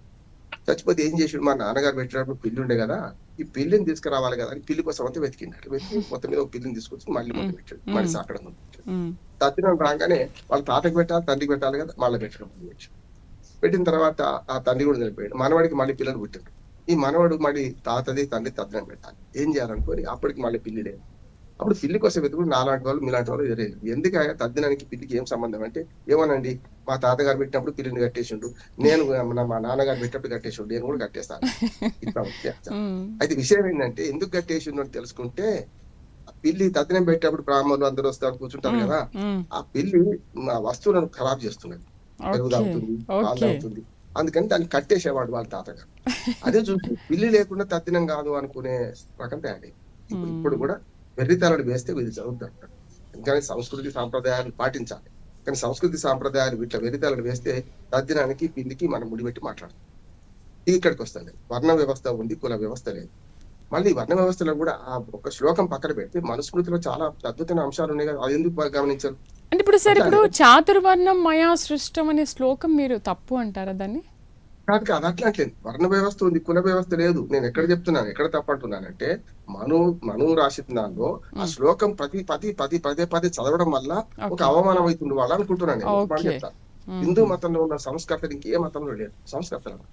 చచ్చిపోతే ఏం చేసాడు, మా నాన్నగారు పెట్టినప్పుడు పిల్లి ఉండే కదా, ఈ పిల్లిని తీసుకురావాలి కదా అని పిల్లి కోసం అంతా వెతికినాడు. వెతికి మొత్తం మీద ఒక పిల్లిని తీసుకొచ్చి మళ్ళీ మొదలు పెట్టాడు, మళ్ళీ సాకడం మొదలు పెట్టాడు. తద్దినం రాగానే వాళ్ళ తాతకి పెట్టాలి, తండ్రికి పెట్టాలి కదా, మళ్ళీ పెట్టడం మొదలు పెట్టాడు. పెట్టిన తర్వాత ఆ తండ్రి కూడా చనిపోయాడు. మనవాడికి మళ్ళీ పిల్లలు పుట్టాడు. ఈ మనవాడు మళ్ళీ తాతది తండ్రి తద్దినం పెట్టాలి. ఏం చేయాలనుకోని అప్పటికి మళ్ళీ పిల్లి లేదు. అప్పుడు పిల్లి కోసం వెతుకుడు నాలాంటి వాళ్ళు మీలాంటి వాళ్ళు ఎదురయ్యారు. ఎందుకు తద్దినానికి పిల్లికి ఏం సంబంధం అంటే, ఏమోనండి మా తాతగారు పెట్టినప్పుడు పిల్లిని కట్టేసిండు, నేను మా నాన్నగారు పెట్టినప్పుడు కట్టేసిండు, నేను కూడా కట్టేస్తాను. ఇట్లా అయితే విషయం ఏంటంటే ఎందుకు కట్టేసిండు అని తెలుసుకుంటే, పిల్లి తద్దినం పెట్టేటప్పుడు బ్రాహ్మణులు అందరూ వస్తారు కూర్చుంటారు కదా, ఆ పిల్లి మా వస్తువులను ఖరాబ్ చేస్తున్నది, పెరుగుదవుతుంది, పాలు అవుతుంది. అందుకని దాన్ని కట్టేసేవాడు వాళ్ళ తాతగారు. అదే చూసి పిల్లి లేకుండా తద్దినం కాదు అనుకునే రకం తయారీ. ఇప్పుడు కూడా వెర్రితలడు వేస్తే ఇది చదువుతాడు. ఎందుకని సంస్కృతి సాంప్రదాయాలు పాటించాలి. కానీ సంస్కృతి సాంప్రదాయాలు వీటిలో వెరితలను వేస్తే తద్దినానికి పిండికి మనం ముడిపెట్టి మాట్లాడతాం. ఇక్కడికి వస్తుంది వర్ణ వ్యవస్థ ఉంది, కుల వ్యవస్థ లేదు. మళ్ళీ వర్ణ వ్యవస్థలో కూడా ఆ ఒక శ్లోకం పక్కన పెడితే మనుస్మృతిలో చాలా అద్భుతమైన అంశాలు ఉన్నాయి కదా, అది ఎందుకు గమనించారు? అంటే ఇప్పుడు సార్ ఇప్పుడు చాతుర్వర్ణం మయా సృష్టం అనే శ్లోకం మీరు తప్పు అంటారా దాన్ని? కాదు కాదు, అట్లా అట్లేదు. వర్ణ వ్యవస్థ ఉంది, కుల వ్యవస్థ లేదు. నేను ఎక్కడ చెప్తున్నాను, ఎక్కడ తప్పంటున్నానంటే మను రాసిన దానిలో ఆ శ్లోకం పదే పదే చదవడం వల్ల ఒక అవమానం అవుతుంది వాళ్ళు అనుకుంటున్నాను నేను. మాట చెప్తాను, హిందూ మతంలో ఉన్న సంస్కర్తలు ఇంకే మతంలో లేదు. సంస్కర్తలు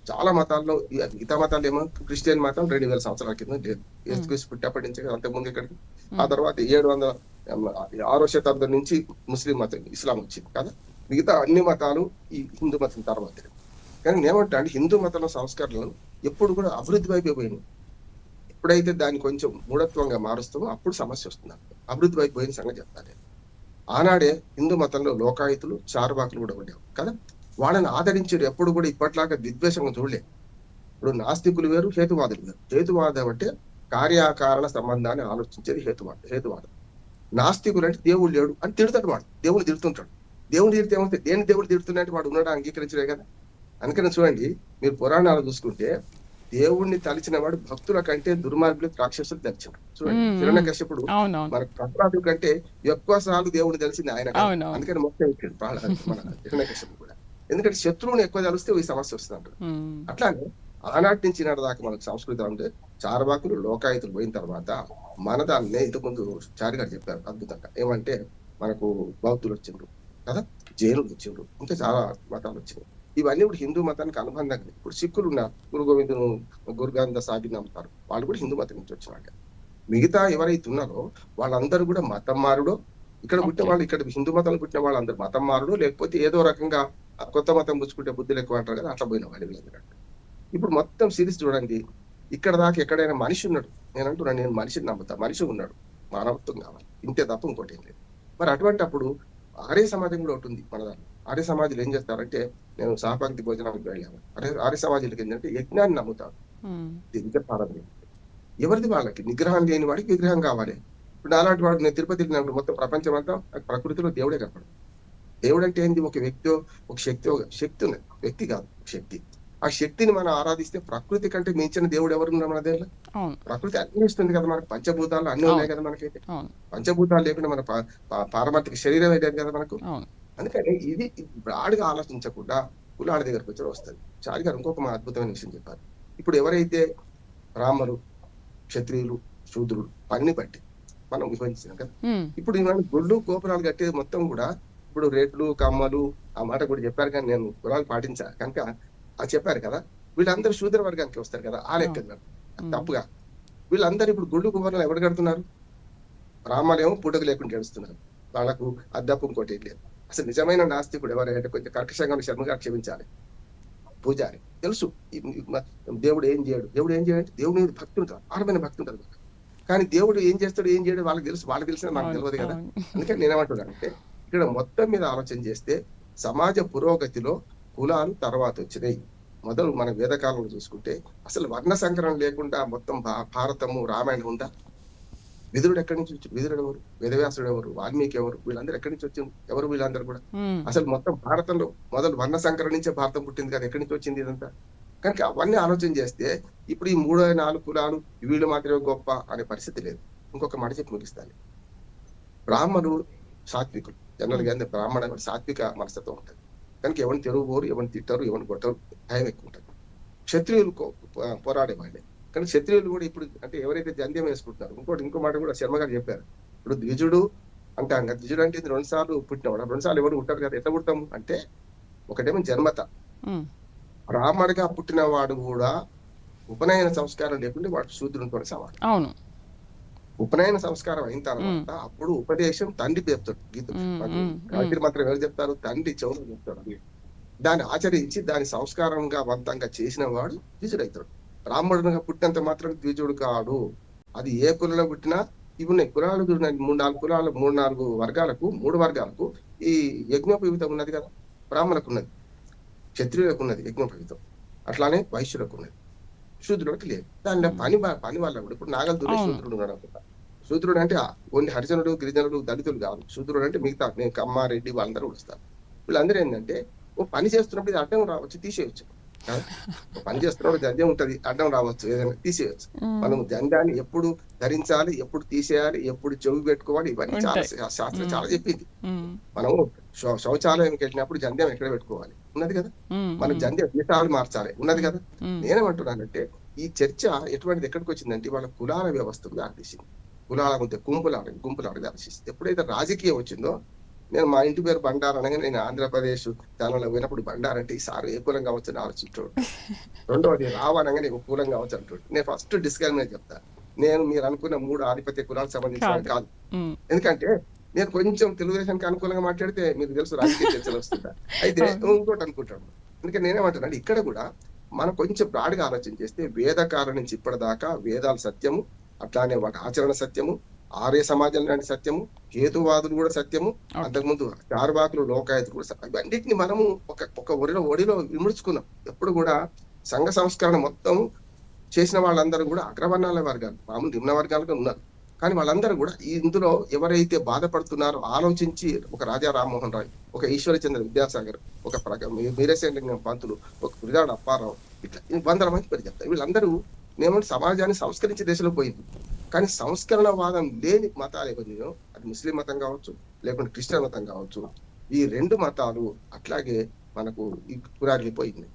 చాలా మతాల్లో, మిగతా మతాలు ఏమో క్రిస్టియన్ మతం 2000 సంవత్సరాల కింద లేదు. యేసుక్రీస్తు పుట్టప్పటి నుంచి అంతకుముందు ఇక్కడికి, ఆ తర్వాత 706వ శతాబ్దం నుంచి ముస్లిం మతం ఇస్లాం వచ్చింది కదా. మిగతా అన్ని మతాలు ఈ హిందూ మతం తర్వాత. కానీ నేనేమంటా అంటే హిందూ మతంలో సంస్కరణలు ఎప్పుడు కూడా అభివృద్ధి వైపు పోయినాయి. ఎప్పుడైతే దాన్ని కొంచెం మూఢత్వంగా మారుస్తామో అప్పుడు సమస్య వస్తుంది. అభివృద్ధి వైపు పోయిన సంగతి చెప్తాను. ఆనాడే హిందూ మతంలో లోకాయుతులు, చార్వాకులు కూడా ఉండేవారు కదా. వాళ్ళని ఆదరించారు. ఎప్పుడు కూడా ఇప్పట్లాగా విద్వేషంగా చూడలేదు. ఇప్పుడు నాస్తికులు వేరు, హేతువాదులు వేరు. హేతువాదం అంటే కార్యకారణ సంబంధాన్ని ఆలోచించేది హేతువాదం. నాస్తికులు అంటే దేవుడు లేడు అని తిడతాడు వాడు, దేవుడు తిడుతుంటాడు. దేవుడు తిడితే ఏమవుతుంది, దేని దేవుడు తిడుతున్నట్టు వాడు ఉన్నాడు అంగీకరించలే కదా. అందుకని చూడండి, మీరు పురాణాలు చూసుకుంటే దేవుణ్ణి తలిచిన వాడు భక్తుల కంటే దుర్మార్గులు, రాక్షసులు తెలిచాడు. చూడండి, హిరణ్యకశ్యపుడు మన ప్రహ్లాదు కంటే ఎక్కువ సార్లు దేవుడిని తెలిసింది ఆయన. అందుకని మొత్తం మన హిరణ్యకశ్యపుడు కూడా, ఎందుకంటే శత్రువుని ఎక్కువ తెలిస్తే ఈ సమస్య వస్తుంది. అట్లానే ఆనాటి నుంచి ఈనాటి దాకా మనకు సంస్కృతి అంటే చార్వాకులు, లోకాయుతులు పోయిన తర్వాత మన దాన్నే ఇంతకుముందు చారి గారు చెప్పారు అద్భుతంగా. ఏమంటే మనకు బౌద్ధులు వచ్చిండ్రు కదా, జైనులు వచ్చిండ్రు, ఇంకా చాలా మతాలు వచ్చినాయి. ఇవన్నీ కూడా హిందూ మతానికి అనుబంధంగా. ఇప్పుడు సిక్కులు ఉన్నారు, గురు గోవిందును, గురు గ్రంథ సాహిబ్ నమ్ముతారు, వాళ్ళు కూడా హిందూ మతం నుంచి వచ్చిన వాళ్ళు. మిగతా ఎవరైతే ఉన్నారో వాళ్ళందరూ కూడా మతం మారుడో, ఇక్కడ పుట్టిన వాళ్ళు, ఇక్కడ హిందూ మతంలో పుట్టిన వాళ్ళు అందరూ మతం మారుడో, లేకపోతే ఏదో రకంగా కొత్త మతం పుచ్చుకుంటే బుద్ధులు ఎక్కువ అంటారు కదా, అట్లా పోయిన వాళ్ళు వీళ్ళందరూ. ఇప్పుడు మొత్తం సిరీస్ చూడండి, ఇక్కడ దాకా ఎక్కడైనా మనిషి ఉన్నాడు. నేను అంటున్నాను, నేను మనిషిని నమ్ముతా, మనిషి ఉన్నాడు, మానవత్వం కావాలి, ఇంతే తప్ప ఇంకోటి ఏం లేదు. మరి అటువంటి అప్పుడు ఆర్య సమాజం కూడా ఉంటుంది మన దాంట్లో. ఆర్య సమాజాలు ఏం చేస్తారంటే, నేను సహపంక్తి భోజనానికి వెళ్ళాను. ఆర్య సమాజాలకు ఏంటంటే యజ్ఞాన్ని నమ్ముతారు. విగ్రహారాధన ఎవరిది వాళ్ళకి, నిగ్రహం లేని వాడికి విగ్రహం కావాలి. ఇప్పుడు అలాంటి వాడు, నేను తిరుపతి వెళ్ళినప్పుడు మొత్తం ప్రపంచం అంతా ప్రకృతిలో దేవుడే కనపడు. దేవుడు అంటే ఏంది, ఒక వ్యక్తి, ఒక శక్తి ఉన్నది, వ్యక్తి కాదు శక్తి. ఆ శక్తిని మనం ఆరాధిస్తే ప్రకృతి కంటే మించిన దేవుడు ఎవరున్నారు మన దగ్గర? ప్రకృతి అన్ని ఇస్తుంది కదా మనకు, పంచభూతాలు అన్ని ఉన్నాయి కదా మనకైతే. పంచభూతాలు లేకుండా మన పారమార్థిక శరీరం లేదు కదా మనకు. అందుకని ఇది బ్రాడ్గా ఆలోచించకుండా కులాల దగ్గరకు వచ్చి వస్తుంది. చారి గారు ఇంకొక అద్భుతమైన విషయం చెప్పారు. ఇప్పుడు ఎవరైతే బ్రాహ్మణులు, క్షత్రియులు, శూద్రులు పన్ని బట్టి మనం విభజించాం కదా. ఇప్పుడు ఇవన్నీ గుళ్ళు, గోపురాలు కట్టేది మొత్తం కూడా ఇప్పుడు రేట్లు, కమ్మలు, ఆ మాట కూడా చెప్పారు. కానీ నేను కులాలు పాటించా కనుక అది చెప్పారు కదా, వీళ్ళందరూ శూద్ర వర్గానికి వస్తారు కదా, ఆ లెక్క తప్పుగా. వీళ్ళందరూ ఇప్పుడు గుళ్ళు, గోపురాలు ఎవరు కడుతున్నారు? బ్రాహ్మణులేమో పూటకు లేకుండా ఏడుస్తున్నారు, వాళ్ళకు అద్దపు ఇంకోటి లేదు. అసలు నిజమైన నాస్తికుడు ఎవరైతే, కొంచెం కర్కశంగా శర్మగా క్షమించాలి, పూజారి తెలుసు దేవుడు ఏం చేయడు. దేవుడు ఏం చేయడంటే దేవుడు మీద భక్తి ఉంటారు, ఆరమైన భక్తి ఉంటుంది. కానీ దేవుడు ఏం చేస్తాడు, ఏం చేయడు వాళ్ళకి తెలుసు, వాళ్ళకి తెలిసిన నాకు తెలియదు కదా. అందుకని నేనేమంటున్నానంటే, ఇక్కడ మొత్తం మీద ఆలోచన చేస్తే సమాజ పురోగతిలో కులాలు తర్వాత వచ్చినాయి. మొదలు మన వేదకాలంలో చూసుకుంటే అసలు వర్ణ సంకరం లేకుండా మొత్తం భారతము, రామాయణం ఉందా? విదురుడు ఎక్కడి నుంచి వచ్చి, విదురుడు ఎవరు, వేదవ్యాసుడు ఎవరు, వాల్మీకి ఎవరు, వీళ్ళందరూ ఎక్కడి నుంచి వచ్చింది, ఎవరు వీళ్ళందరూ కూడా? అసలు మొత్తం భారతంలో మొదలు వర్ణ సంకరం నుంచే భారతం పుట్టింది కదా, ఎక్కడి నుంచి వచ్చింది ఇదంతా? కనుక అవన్నీ ఆలోచన చేస్తే ఇప్పుడు ఈ 3-4 కులాలు వీళ్ళు మాత్రమే గొప్ప అనే పరిస్థితి లేదు. ఇంకొక మాట చెప్పి ముగిస్తాను. బ్రాహ్మణులు సాత్వికులు, జనరల్ గా బ్రాహ్మణ సాత్విక మనస్తత్వం ఉంటుంది. కనుక ఎవరిని తెరువుపోరు, ఎవరిని తిట్టరు, ఎవరిని కొట్టరు, భయం ఎక్కువ ఉంటుంది. క్షత్రియులు పోరాడే వాళ్ళే. కానీ క్షత్రియులు కూడా ఇప్పుడు అంటే ఎవరైతే జంధ్యం వేసుకుంటున్నారు. ఇంకో మాట కూడా శర్మ గారు చెప్పారు. ఇప్పుడు ద్విజుడు అంటాం కదా, ద్విజుడు అంటే 2 సార్లు పుట్టినవాడు. 2 సార్లు ఎవరు పుట్టారు కదా, ఎట్లా పుడతాము అంటే, ఒకటేమో జన్మత, బ్రాహ్మణుడిగా పుట్టిన వాడు కూడా ఉపనయన సంస్కారం లేకుంటే వాడు శూద్రునితో సమానం. అవును, ఉపనయన సంస్కారం అయిన తర్వాత అప్పుడు ఉపదేశం తండ్రి చెప్తాడు. గీత గాయత్రి మంత్రం ఎవరు చెప్తారు? తండ్రి చెవులు చెప్తాడు. దాన్ని ఆచరించి దాని సంస్కారంగా వంతంగా చేసిన వాడు ద్విజుడైతాడు. బ్రాహ్మణుడిగా పుట్టినంత మాత్రం ద్విజుడు కాడు. అది ఏ కులంలో పుట్టినా ఇవి ఉన్నాయి. కులాలు 3-4 కులాలు, 3-4 వర్గాలకు, 3 వర్గాలకు ఈ యజ్ఞోపవీతం ఉన్నది కదా, బ్రాహ్మణులకు ఉన్నది, క్షత్రియులకు ఉన్నది యజ్ఞోపవీతం, అట్లానే వైశ్యులకు ఉన్నది, శూద్రులకు లేదు. దానిలో పని వల్ల కూడా ఇప్పుడు నాగలు దున్నే శూద్రుడు ఉన్నాడు అనుకుంటా, శూద్రుడు అంటే ఓన్లీ హరిజనుడు, గిరిజనుడు, దళితులు కాదు. శూద్రుడు అంటే మిగతా నేను కమ్మ, రెడ్డి వాళ్ళందరూ వస్తారు. వీళ్ళందరూ ఏంటంటే ఓ పని చేస్తున్నప్పుడు ఇది అడ్డం రావచ్చు, తీసేయచ్చు కదా. ఓ పని చేస్తున్నప్పుడు జంధ్యం ఉంటది, అడ్డం రావచ్చు, ఏదైనా తీసేయచ్చు. మనం జంధ్యాన్ని ఎప్పుడు ధరించాలి, ఎప్పుడు తీసేయాలి, ఎప్పుడు చెవి పెట్టుకోవాలి, ఇవన్నీ చాలా శాస్త్రం చాలా చెప్పింది. మనం శౌచాలయంకి వెళ్ళినప్పుడు జంధ్యం ఎక్కడ పెట్టుకోవాలి ఉన్నది కదా, మనం జంధ్యం గీతాలు మార్చాలి ఉన్నది కదా. నేనేమంటున్నానంటే ఈ చర్చ ఎటువంటిది ఎక్కడికి వచ్చిందంటే వాళ్ళ కులాల వ్యవస్థకు దారితీసింది. కులాల మధ్య గుంపులాడ దారితీసింది. ఎప్పుడైతే రాజకీయం వచ్చిందో, నేను మా ఇంటి పేరు బండారు అనగా నేను ఆంధ్రప్రదేశ్ ఛానల్లో పోయినప్పుడు బండారు అంటే ఈసారి ఏ కులం కావచ్చు అని ఆలోచించాడు. రెండవది రావు అనగా నీకు కులం కావచ్చు అంటాడు. నేను ఫస్ట్ డిస్క్లైమర్ చెప్తా, నేను మీరు అనుకున్న 3 ఆధిపత్య కులాలకు సంబంధించిన కాదు. ఎందుకంటే నేను కొంచెం తెలుగుదేశానికి అనుకూలంగా మాట్లాడితే మీకు తెలుసు రాజకీయ చర్చలు వస్తుందా, అయితే ఇంకోటి అనుకుంటాను. అందుకని నేనేమంటున్నాను, ఇక్కడ కూడా మనం కొంచెం బ్రాడ్గా ఆలోచన చేస్తే వేదకాలం నుంచి ఇప్పటిదాకా వేదాలు సత్యము, అట్లానే వాటి ఆచరణ సత్యము, ఆర్య సమాజం లాంటి సత్యము, హేతువాదులు కూడా సత్యము, అంతకుముందు చార్వాకులు, లోకాయతులు కూడా ఇవన్నిటిని మనము ఒక ఒడిలో విమర్చుకున్నాం. ఎప్పుడు కూడా సంఘ సంస్కరణ మొత్తం చేసిన వాళ్ళందరూ కూడా అగ్రవర్ణాల వర్గాలు, మామూలు నిమ్న వర్గాలుగా ఉన్నారు. కానీ వాళ్ళందరూ కూడా ఇందులో ఎవరైతే బాధపడుతున్నారో ఆలోచించి, ఒక రాజా రామ్మోహన్ రాయ్, ఒక ఈశ్వరచంద్ర విద్యాసాగర్, ఒక వీరసేన పంతులు, ఒక గురిదాడ అప్పారావు, ఇట్లా 100 మంది పేరు చెప్తారు. వీళ్ళందరూ నేమంటే సమాజాన్ని సంస్కరించే దశలో పోయింది. కానీ సంస్కరణవాదం లేని మతాలు ఏవో, అది ముస్లిం మతం కావచ్చు, లేకుంటే క్రిస్టియన్ మతం కావచ్చు, ఈ 2 మతాలు అట్లాగే మనకు పురారిపోయింది.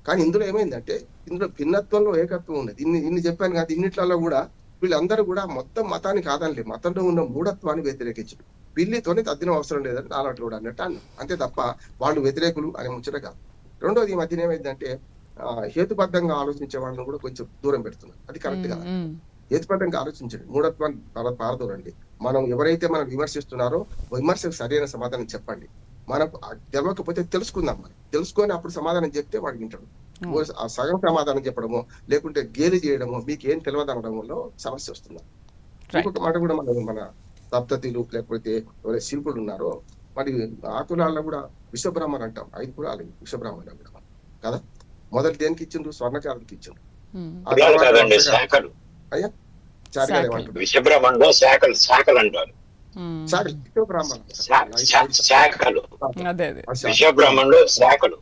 కానీ ఇందులో ఏమైందంటే ఇందులో భిన్నత్వంలో ఏకత్వం ఉన్నది. ఇన్ని చెప్పాను కదా, ఇన్నిట్లలో కూడా వీళ్ళందరూ కూడా మొత్తం మతాన్ని కాదనిలే, మతంలో ఉన్న మూఢత్వాన్ని వ్యతిరేకించు, పిల్లితోనే తద్దిన అవసరం లేదని నాలాట్లు కూడా అన్నట్టు అన్న, అంతే తప్ప వాళ్ళు వ్యతిరేకులు అనే ముచ్చట కాదు. రెండోది ఈ మధ్యన ఏమైందంటే హేతుబద్ధంగా ఆలోచించే వాళ్ళని కూడా కొంచెం దూరం పెడుతున్నారు. అది కరెక్ట్ కదా. హేతుబద్ధంగా ఆలోచించండి, మూఢత్వాన్ని పారదోరండి. మనం ఎవరైతే మనం విమర్శిస్తున్నారో విమర్శకు సరైన సమాధానం చెప్పండి. మనకు తెలియకపోతే తెలుసుకుందాం, మనం తెలుసుకొని అప్పుడు సమాధానం చెప్తే వాడు వింటాడు. ఆ సగం సమాధానం చెప్పడమో లేకుంటే గేలి చేయడమో, మీకేం తెలియదు అనడం వల్ల సమస్య వస్తుంది. ఇంకొక మాట కూడా మన సప్తతిలు లేకపోతే ఎవరైతే శిల్పులు ఉన్నారో, మరి ఆ కులాల్లో కూడా విశ్వబ్రాహ్మణ్ అంటాం, 5 కులాలు విశ్వబ్రాహ్మణ్ కూడా కదా. మొదటి దేనికి ఇచ్చిండ్రు? స్వర్ణకారుడికి ఇచ్చిండ్రు. అయ్యా చారిగారు ఏమంటారు? విశ్వబ్రాహ్మణ్లో శాఖలు అంటారు. విశ్వబ్రాహ్మణ్లో శాఖలు.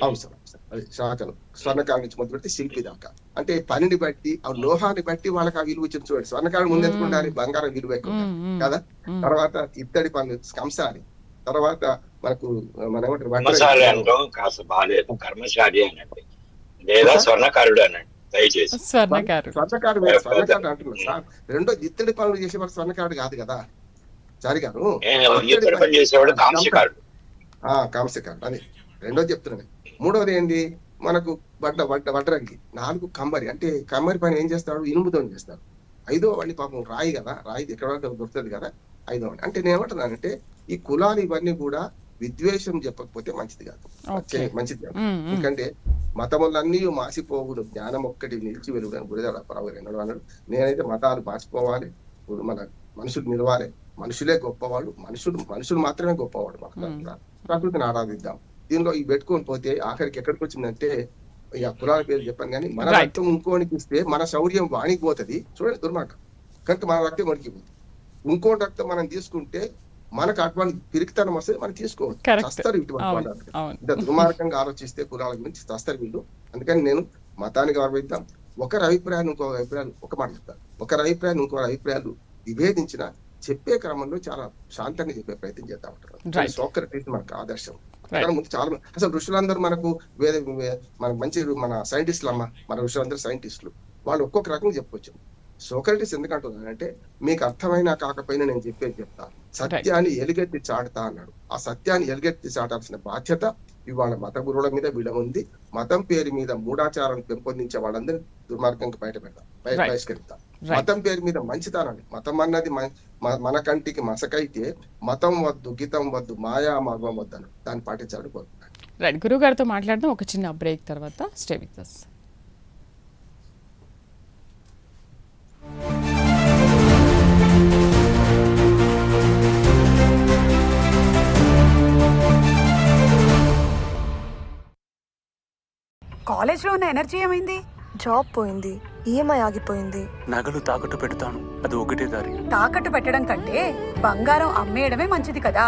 అవును సార్, అది శాఖలు. స్వర్ణకారు నుంచి మొదలు పెడితే శిల్పి దాకా. అంటే పనిని బట్టి, ఆ లోహాన్ని బట్టి వాళ్ళకి ఆ విలువ ఇచ్చిన చూడండి. స్వర్ణకారుడు ముందెత్తుకుంటారు, బంగారం విలువ ఎక్కువ కదా. తర్వాత ఇత్తడి పనులు, కంసాలి. తర్వాత మనకు కాస్త బాగాలేదు, కర్మచారి అనండి లేదా స్వర్ణకారుడు అనండి దయచేసి. స్వర్ణకారుడు అంటున్నారు సార్. రెండో ఇత్తడి పనులు చేసేవాడు స్వర్ణకారుడు కాదు కదా చారి గారు. కాంస్యకారుడు, అది రెండోది చెప్తున్నాను. మూడవది ఏంటి, మనకు వడ్రంగి. 4 కమ్మరి. అంటే కమ్మరి పని ఏం చేస్తాడు? ఇనుముతో చేస్తాడు. 5వ వాడిని పాపం రాయి కదా, రాయి ఎక్కడ దొరుకుతుంది కదా, 5వ వాడిని. అంటే నేను ఏమంటున్నానంటే ఈ కులాలు ఇవన్నీ కూడా విద్వేషం చెప్పకపోతే మంచిది కాదు, మంచిది కాదు. ఎందుకంటే మతములన్నీ మాసిపోవుడు, జ్ఞానం ఒక్కటి నిలిచి వెలుగు అని గురిదాడ అప్పారావు గారు అన్నాడు. నేనైతే మతాలు మార్చిపోవాలి, మన మనుషులు నిలవాలి, మనుషులే గొప్పవాళ్ళు, మనుషులు మాత్రమే గొప్పవాళ్ళు. మన ప్రకృతిని ఆరాధిద్దాం. దీనిలో ఈ పెట్టుకొని పోతే ఆఖరికి ఎక్కడికి వచ్చిందంటే, ఇక కులాల పేరు చెప్పాను కానీ మన రక్తం ఇంకోనికి ఇస్తే మన శౌర్యం వానికి పోతుంది. చూడండి దుర్మార్గం. కనుక మన రక్తం వనికి పోతుంది. ఇంకోటి రక్తం మనం తీసుకుంటే మనకు అటువంటి పిరికితనం వస్తే మనం తీసుకోవచ్చు. చస్తారు ఇటువంటి ఇంత దుర్మార్గంగా ఆలోచిస్తే కులాల గురించి చస్తారు వీళ్ళు. అందుకని నేను మతాన్ని గౌరవిద్దాం. ఒకరి అభిప్రాయాన్ని ఇంకొక అభిప్రాయాలు, ఒక మాట చెప్తాను, ఒకరి అభిప్రాయాన్ని ఇంకొక అభిప్రాయాలు విభేదించిన చెప్పే క్రమంలో చాలా శాంతంగా చెప్పే ప్రయత్నం చేద్దాం ఉంటారు. సోక్రటీస్ మనకు ఆదర్శం. ముందు చాలా అసలు ఋషులందరూ మనకు మనకు మంచి మన సైంటిస్టులు అమ్మ, మన ఋషులందరూ సైంటిస్టులు. వాళ్ళు ఒక్కొక్క రకంగా చెప్పొచ్చు. సోక్రటీస్ ఎందుకంటున్నానంటే, మీకు అర్థమైనా కాకపోయినా నేను చెప్పేది చెప్తా, సత్యాన్ని ఎలుగెత్తి చాటుతా అన్నాడు. ఆ సత్యాన్ని ఎలుగెత్తి చాటాల్సిన బాధ్యత ఇవాళ మత గురువుల మీద వీళ్ళ ఉంది. మతం పేరు మీద మూఢాచారాన్ని పెంపొందించే వాళ్ళందరినీ దుర్మార్గంగా బహిష్కరిస్తాం. మతం పేరు మీద మంచితనాన్ని, మతం అన్నది మన కంటికి మసకైతే మతం వద్దు, గీతం వద్దు, మాయా మార్గం వద్దు అని దాన్ని పాటించాలని కోరుకుంటున్నాను. రైట్, గురువు గారితో మాట్లాడదాం ఒక చిన్న బ్రేక్ తర్వాత. Stay with us. కాలేజ్లో ఉన్న ఎనర్జీ ఏమైంది? జాబ్ పోయింది. ఈఎంఐ ఆగిపోయింది. నగలు తాకట్టు పెడతాను, అది ఒకటే దారి. తాకట్టు పెట్టడం కంటే బంగారం అమ్మేయడమే మంచిది కదా.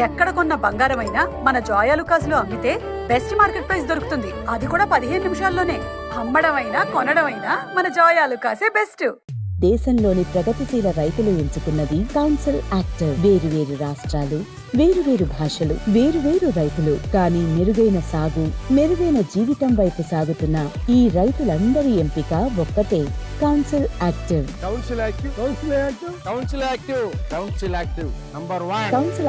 ఎక్కడ కొన్న బంగారమైనా మన జోయాలుకాస్లో అమ్మితే బెస్ట్ మార్కెట్ ప్రైస్ దొరుకుతుంది. అది కూడా 15 నిమిషాల్లోనే. అమ్మడమైనా కొనడమైనా మన జోయాలుకాసే బెస్ట్. దేశంలోని ప్రగతిశీల రైతులు ఎంచుకున్నది కౌన్సిల్ యాక్టివ్. వేరువేరు రాష్ట్రాలు, వేరువేరు భాషలు, వేరువేరు రైతులు, కానీ మెరుగైన సాగు, మెరుగైన జీవితం వైపు సాగుతున్న ఈ రైతులందరి ఎంపిక ఒక్కటే, కౌన్సిల్ యాక్టివ్. కౌన్సిల్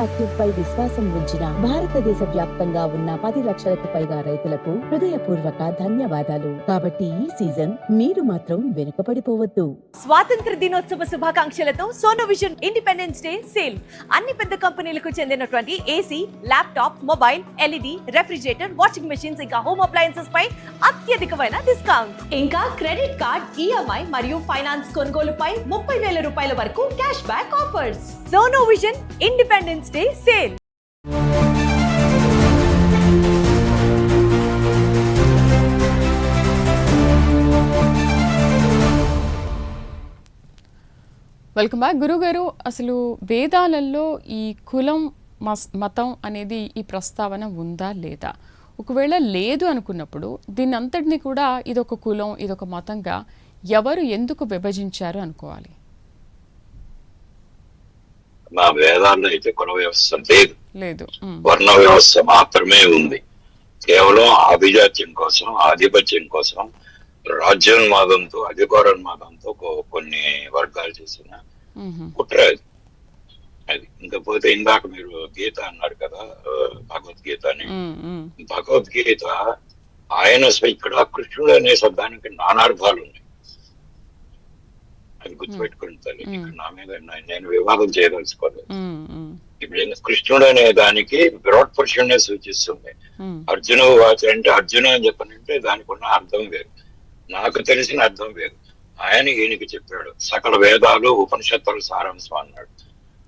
యాక్టివ్ పై విశ్వాసం ఉంచిన భారతదేశ వ్యాప్తంగా ఉన్న 10 లక్షలకు పైగా రైతులకు హృదయపూర్వక ధన్యవాదాలు. కాబట్టి ఈ సీజన్ మీరు మాత్రం వెనుకపడిపోవద్దు. స్వాతంత్ర దినోత్సవ శుభాకాంక్షలతో Sonovision Independence Day sale. అన్ని పెద్ద కంపెనీలకు చెందినటువంటి AC, laptop, mobile, LED, refrigerator, washing machines ఇంకా హోమ్ అప్లయన్సెస్ పై అత్యధికమైన డిస్కౌంట్. ఇంకా క్రెడిట్ కార్డ్, ఈఎంఐ మరియు ఫైనాన్స్ కొనుగోలుపై 30,000 రూపాయల వరకు cash back offers. Sonovision Independence Day sale. Welcome back. గురుగారు, అసలు వేదాలలో ఈ కులం మతం అనేది ఈ ప్రస్తావన ఉందా లేదా? ఒకవేళ లేదు అనుకున్నప్పుడు దీన్ని అంతటిని కూడా ఇదొక కులం, ఇదొక మతంగా ఎవరు ఎందుకు విభజించారు అనుకోవాలి? మా వేదాల్లో అయితే కుల వ్యవస్థ లేదు, లేదు, వర్ణ వ్యవస్థ మాత్రమే ఉంది. కేవలం ఆభిజాత్యం కోసం, ఆధిపత్యం కోసం, రాజ్యోన్మాదంతో, అధికారోన్మాదంతో కొన్ని వర్గాలు చేసిన కుట్ర అది. ఇంకపోతే ఇందాక మీరు గీత అన్నారు కదా, భగవద్గీత అని. భగవద్గీత ఆయన ఇక్కడ కృష్ణుడు అనే శబ్దానికి నానార్థాలు ఉన్నాయి, అది గుర్తుపెట్టుకుని తల్లి. ఇక్కడ నా మీద నేను వివాదం చేయదలుచుకోలేదు. ఇప్పుడు కృష్ణుడు అనే దానికి విరాట్ పురుషుడినే సూచిస్తుంది. అర్జున వాచ అంటే అర్జున అని చెప్పనంటే దానికి ఉన్న అర్థం వేరు, నాకు తెలిసిన అర్థం వేరు. ఆయన ఈయనకి చెప్పాడు సకల వేదాలు ఉపనిషత్తుల సారాంశం అన్నాడు.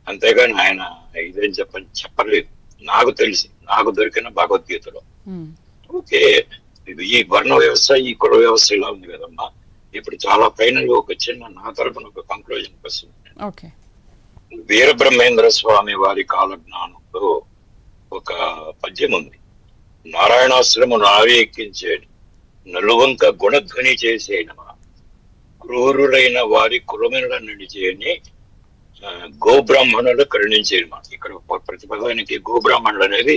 అంతేగాని ఆయన ఇదేం చెప్పలేదు. నాకు తెలిసి, నాకు దొరికిన భగవద్గీతలో. ఓకే, ఈ వర్ణ వ్యవస్థ, ఈ కుల వ్యవస్థ ఇలా ఉంది కదమ్మా. ఇప్పుడు చాలా ఫైనల్ ఒక చిన్న నా తరపున ఒక కంక్లూజన్ వస్తుంది. వీరబ్రహ్మేంద్ర స్వామి వారి కాలజ్ఞానంలో ఒక పద్యం ఉంది. నారాయణాశ్రము నావి ఎక్కించేది, నలువంక గుణధ్వని చేసేయడమా, క్రూరులైన వారి కులముల నడిచేని గోబ్రాహ్మణులు కరుణించేయడమా. ఇక్కడ ప్రతిపదానికి గోబ్రాహ్మణులు అనేది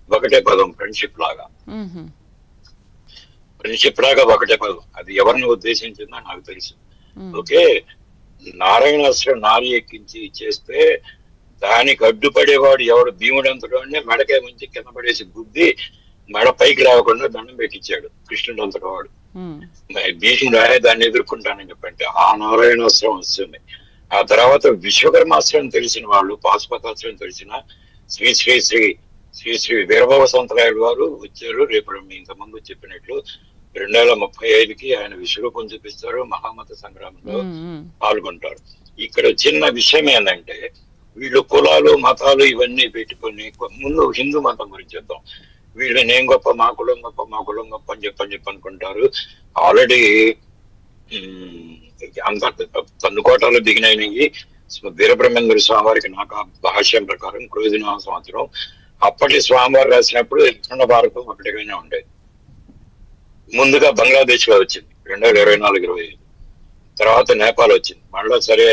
ఒకటే పదం, ఫ్రెండ్షిప్ లాగా. ఫ్రెండ్షిప్ లాగా ఒకటే పదం. అది ఎవరిని ఉద్దేశించిందో నాకు తెలుసు. ఓకే, నారాయణాశ్రం నారి ఎక్కించి చేస్తే దానికి అడ్డుపడేవాడు ఎవడు? భీముడంతడు అంటే మెడకే ముంచి కింద పడేసి గుద్ది మెడ పైకి రాకుండా దండం పెట్టించాడు కృష్ణుడు అంతటి వాడు. భీష్ముడు దాన్ని ఎదుర్కొంటానని చెప్పంటే ఆ నారాయణాశ్రం వస్తుంది. ఆ తర్వాత విశ్వకర్మాశ్రం తెలిసిన వాళ్ళు, పాశుపతాశ్రం తెలిసిన శ్రీ శ్రీ శ్రీ శ్రీ శ్రీ వీరభవ సంతరాయుడు వారు వచ్చారు. రేపు ఇంతకుముందు చెప్పినట్లు 2035కి ఆయన విశ్వరూపం చూపిస్తారు, మహామత సంగ్రామంలో పాల్గొంటారు. ఇక్కడ చిన్న విషయం ఏంటంటే వీళ్ళు కులాలు మతాలు ఇవన్నీ పెట్టుకొని ముందు హిందూ మతం గురించి చెప్తాం. వీళ్ళు నేను గొప్ప, మా కులం గొప్ప, మా కులం గొప్ప అని చెప్పి అనుకుంటారు. ఆల్రెడీ అంత తన్నుకోటాలు దిగినాయి. వీరబ్రహ్మేంద్ర స్వామి వారికి నాకు భాష్యం ప్రకారం క్రోధినామ సంవత్సరం అప్పటి స్వామివారు రాసినప్పుడు దక్షిణ భారతం ఒకటిగానే ఉండేది. ముందుగా బంగ్లాదేశ్ లో వచ్చింది 2024-25. తర్వాత నేపాల్ వచ్చింది. మళ్ళా సరే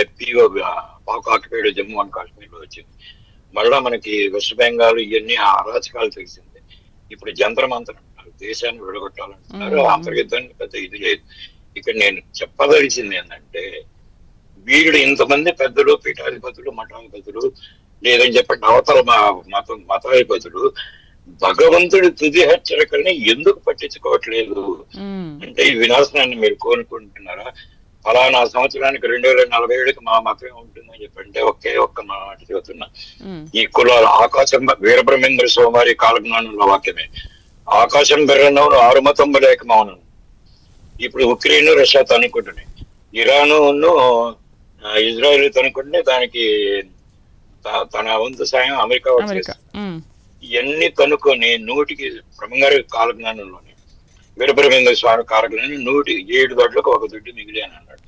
పాక్ ఆక్యుపైడ్ జమ్మూ అండ్ కాశ్మీర్ లో వచ్చింది. మళ్ళా మనకి వెస్ట్ బెంగాల్ ఇవన్నీ అరాచకాలు తెలిసింది. ఇప్పుడు జంతర్ మంతర్ అంటారు, దేశాన్ని విడగొట్టాలంటున్నారు. అంతర్యుద్ధానికి పెద్ద ఇది లేదు. ఇక్కడ నేను చెప్పదలిసింది ఏంటంటే వీళ్ళు ఇంతమంది పెద్దలు, పీఠాధిపతులు, మఠాధిపతులు, లేదని చెప్పండి అవతల మతాధిపతులు భగవంతుడి తుది హెచ్చరికల్ని ఎందుకు పట్టించుకోవట్లేదు? అంటే ఈ వినాశనాన్ని మీరు కోరుకుంటున్నారా? ఫలానా సంవత్సరానికి 2047కి మా మతమే ఉంటుందని చెప్పంటే ఒకే ఒక్క మాట చెబుతున్నా. ఈ కులాలు ఆకాశం వీరబ్రహ్మేంద్ర స్వామి కాలజ్ఞానంలో వాక్యమే, ఆకాశం బెర్రనవును ఆరు మతం లేక మౌనం. ఇప్పుడు ఉక్రెయిన్ రష్యా తనుకుంటున్నాయి, ఇరాను ఇజ్రాయెల్ తనుకుంటే దానికి తన వంతు సాయం అమెరికా. ఇవన్నీ తనుకొని 100కి బ్రహ్మంగారి కాలజ్ఞానంలోనే వీరబ్రహ్మేంద్ర స్వామి కారకులని 107 దొడ్లకు ఒక దొడ్డి మిగిలి అని అన్నాడు.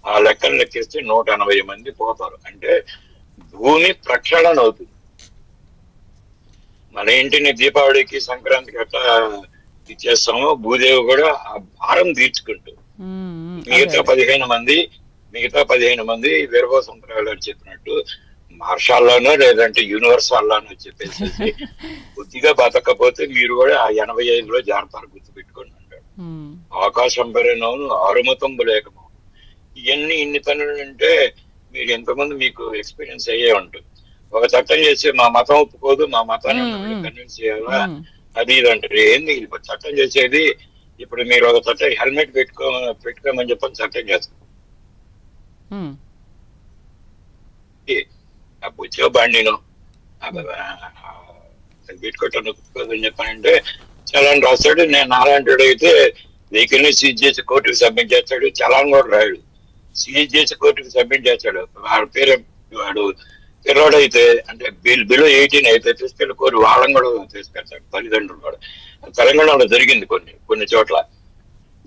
ఆ లెక్కలు లెక్కిస్తే 180 మంది పోతారు. అంటే భూమి ప్రక్షాళన అవుతుంది. మన ఇంటిని దీపావళికి సంక్రాంతికి అట్లా ఇచ్చేస్తాము, భూదేవి కూడా ఆ భారం తీర్చుకుంటూ మిగతా 15 మంది వీరభద్రరావు గారు చెప్పినట్టు మార్షాల్లోనో లేదంటే యూనివర్సాల్లోనో చెప్పేసి బుద్ధిగా బతకపోతే మీరు కూడా ఆ 85లో జాగ్రత్తలు గుర్తుపెట్టుకోండి అంటాడు. ఆకాశం పెరిగినవును అరుమతంబు లేకము. ఇన్ని పనులు అంటే మీరు ఎంతమంది మీకు ఎక్స్పీరియన్స్ అయ్యే ఉంటుంది. ఒక చట్టం చేసి మా మతం ఒప్పుకోదు, మా మతాన్ని కన్విన్స్ చేయాలా, అది ఇది అంటారు. ఏంది చట్టం చేసేది? ఇప్పుడు మీరు ఒక చట్టం హెల్మెట్ పెట్టుకోమని చెప్పని చట్టం చేస్తారు. ఆ బుచ్చో బండిను పెట్టుకోవటం ఒప్పుకోదని చెప్పానంటే చలాన్ రాస్తాడు. నేను నాలాంటి అయితే వెహికల్ ని సీజ్ చేసి కోర్టుకు సబ్మిట్ చేస్తాడు. చలాన్ కూడా రాయడు, సీజ్ చేసి కోర్టుకు సబ్మిట్ చేస్తాడు. వాడి పేరు వాడు పిల్లోడైతే అంటే బిలో 18 అయితే తీసుకెళ్లి కోరి వాళ్ళని కూడా తీసుకెళ్తాడు తల్లిదండ్రులు కూడా. తెలంగాణలో జరిగింది కొన్ని చోట్ల.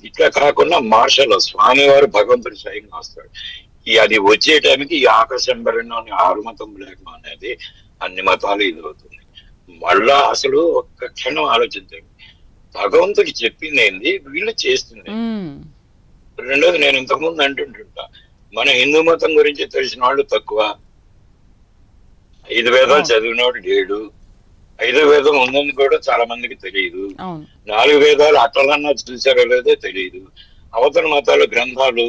ఇట్లా కాకుండా మార్షల్ స్వామివారు భగవంతుడు స్వయంగా వస్తాడు. అది వచ్చే టైంకి ఈ ఆకాశం బరిలోని ఆరుమతం లేకం అనేది అన్ని మతాలు ఇది అవుతుంది. మళ్ళా అసలు ఒక్క క్షణం ఆలోచించండి, భగవంతుడు చెప్పింది ఏంది, వీళ్ళు చేస్తుంది. రెండోది, నేను ఇంతకుముందు అంటుంటా, మన హిందూ మతం గురించి తెలిసిన వాళ్ళు తక్కువ. 5 వేదాలు చదివినోడు లేడు. 5 వేదం ఉందని కూడా చాలా మందికి తెలియదు. 4 వేదాలు అట్లన్నా చూసారో లేదో తెలియదు. అవతల మతాల గ్రంథాలు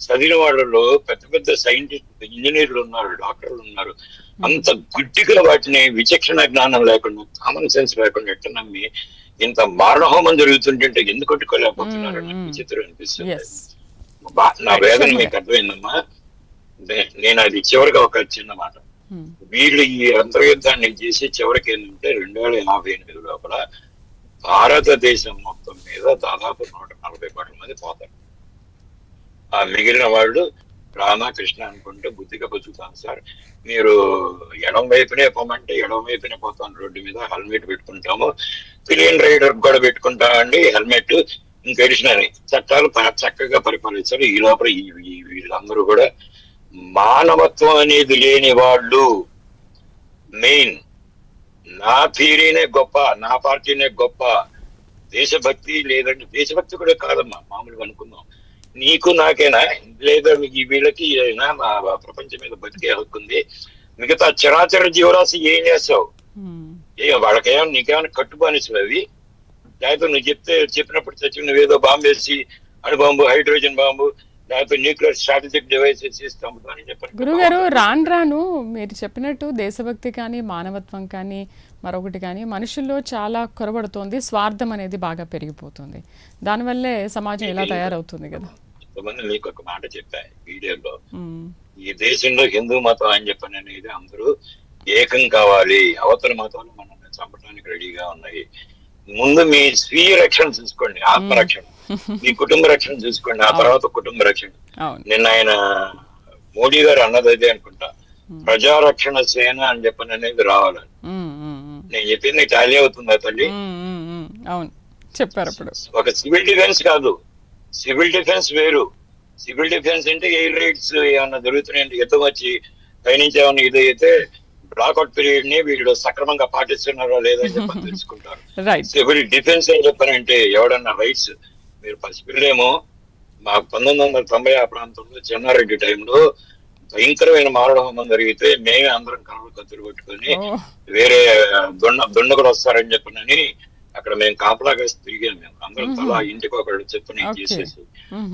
చదివిన వాళ్ళలో పెద్ద పెద్ద సైంటిస్ట్, ఇంజనీర్లు ఉన్నారు, డాక్టర్లు ఉన్నారు. అంత గుడ్డిగా వాటిని విచక్షణ జ్ఞానం లేకుండా, కామన్ సెన్స్ లేకుండా ఎట్ట నమ్మి ఇంత మారణహోమం జరుగుతుంటే ఎందుకు కొట్టుకోలేకపోతున్నారు నాకు విచిత్రం అనిపిస్తుంది. నా వేదన మీకు అర్థమైందమ్మా. నేను అది చివరిగా ఒక చిన్న మాట, వీళ్ళు ఈ అంతర్యుద్ధాన్ని చేసి చివరికి ఏంటంటే 2058 లోపల భారతదేశం మొత్తం మీద దాదాపు 140 కోట్ల మంది పోతారు. ఆ మిగిలిన వాళ్ళు రామకృష్ణ అనుకుంటే బుద్ధిగా బతుకుతాను సార్, మీరు ఎడం వైపునే పోమంటే ఎడం వైపునే పోతాను, రోడ్డు మీద హెల్మెట్ పెట్టుకుంటాము, పిలియన్ రైడర్ కూడా పెట్టుకుంటామండి హెల్మెట్, ఇంకెడిషనల్ చట్టాలు చక్కగా పరిపాలిస్తారు. ఈ లోపల వీళ్ళందరూ కూడా మానవత్వం అనేది లేని వాళ్ళు. మెయిన్ నా థియరీనే గొప్ప, నా పార్టీనే గొప్ప, దేశభక్తి లేదంటే దేశభక్తి కూడా కాదమ్మా, మామూలుగా అనుకుందాం. నీకు నాకేనా లేదా వీళ్ళకి ప్రపంచం మీద బతికే హక్కుంది. మిగతా చరాచర జీవరాశి ఏం చేస్తావు? వాళ్ళకేమన్నా నీకేమైనా కట్టుబానిసలు అవి? లేకపోతే నువ్వు చెప్పినప్పుడు చచ్చి నువ్వేదో బాంబు వేసి అణుబాంబు, హైడ్రోజన్ బాంబు, లేకపోతే న్యూక్లియర్ స్ట్రాటజిక్ డివైసెస్ ఇస్తాము అని చెప్పారు. గురుగారు, రాను మీరు చెప్పినట్టు దేశభక్తి కానీ మానవత్వం కానీ మరొకటి కానీ మనుషుల్లో చాలా కొరబడుతోంది. స్వార్థం అనేది బాగా పెరిగిపోతుంది. దానివల్లే సమాజం ఇలా తయారవుతుంది కదా. కొంతమంది మీకు ఒక మాట చెప్పా వీడియోలో, ఈ దేశంలో హిందూ మతం అని చెప్పని అనేది అందరూ ఏకం కావాలి, అవతల మతాలు మనల్ని చంపడానికి రెడీగా ఉన్నాయి. ముందు మీ స్వీయ రక్షణ చూసుకోండి, ఆత్మరక్షణ, మీ కుటుంబ రక్షణ చూసుకోండి, ఆ తర్వాత కుటుంబ రక్షణ. నిన్న ఆయన మోడీ గారు అన్నది అదే అనుకుంటా, ప్రజారక్షణ సేన అని చెప్పని అనేది రావాలని. నేను చెప్పింది టాలీ అవుతుందా తల్లి? చెప్పారు. అప్పుడు ఒక సివిల్ డిఫెన్స్ కాదు, సివిల్ డిఫెన్స్ వేరు. సివిల్ డిఫెన్స్ అంటే ఎయిర్ రైడ్స్ ఏమన్నా జరుగుతున్నాయంటే యుద్ధం వచ్చి పైనుంచి ఏమన్నా ఇది అయితే బ్లాక్అవుట్ పీరియడ్ ని వీళ్ళు సక్రమంగా పాటిస్తున్నారో లేదని చెప్పని తెలుసుకుంటారు. సివిల్ డిఫెన్స్ అని చెప్పనంటే ఎవడన్నా రైట్స్ మీరు పసిపిల్లేమో. మా 1990 ఆ ప్రాంతంలో చెన్నారెడ్డి టైంలో భయంకరమైన మారణహోమం జరిగితే మేమే అందరం కళ్ళు కత్తులు కొట్టుకొని వేరే దుండగులు వస్తారని చెప్పనని అక్కడ మేము కాపలాగా తిరిగాం. మేము అందరం తలా ఇంటికి ఒకళ్ళు చెప్పని చేసేసి,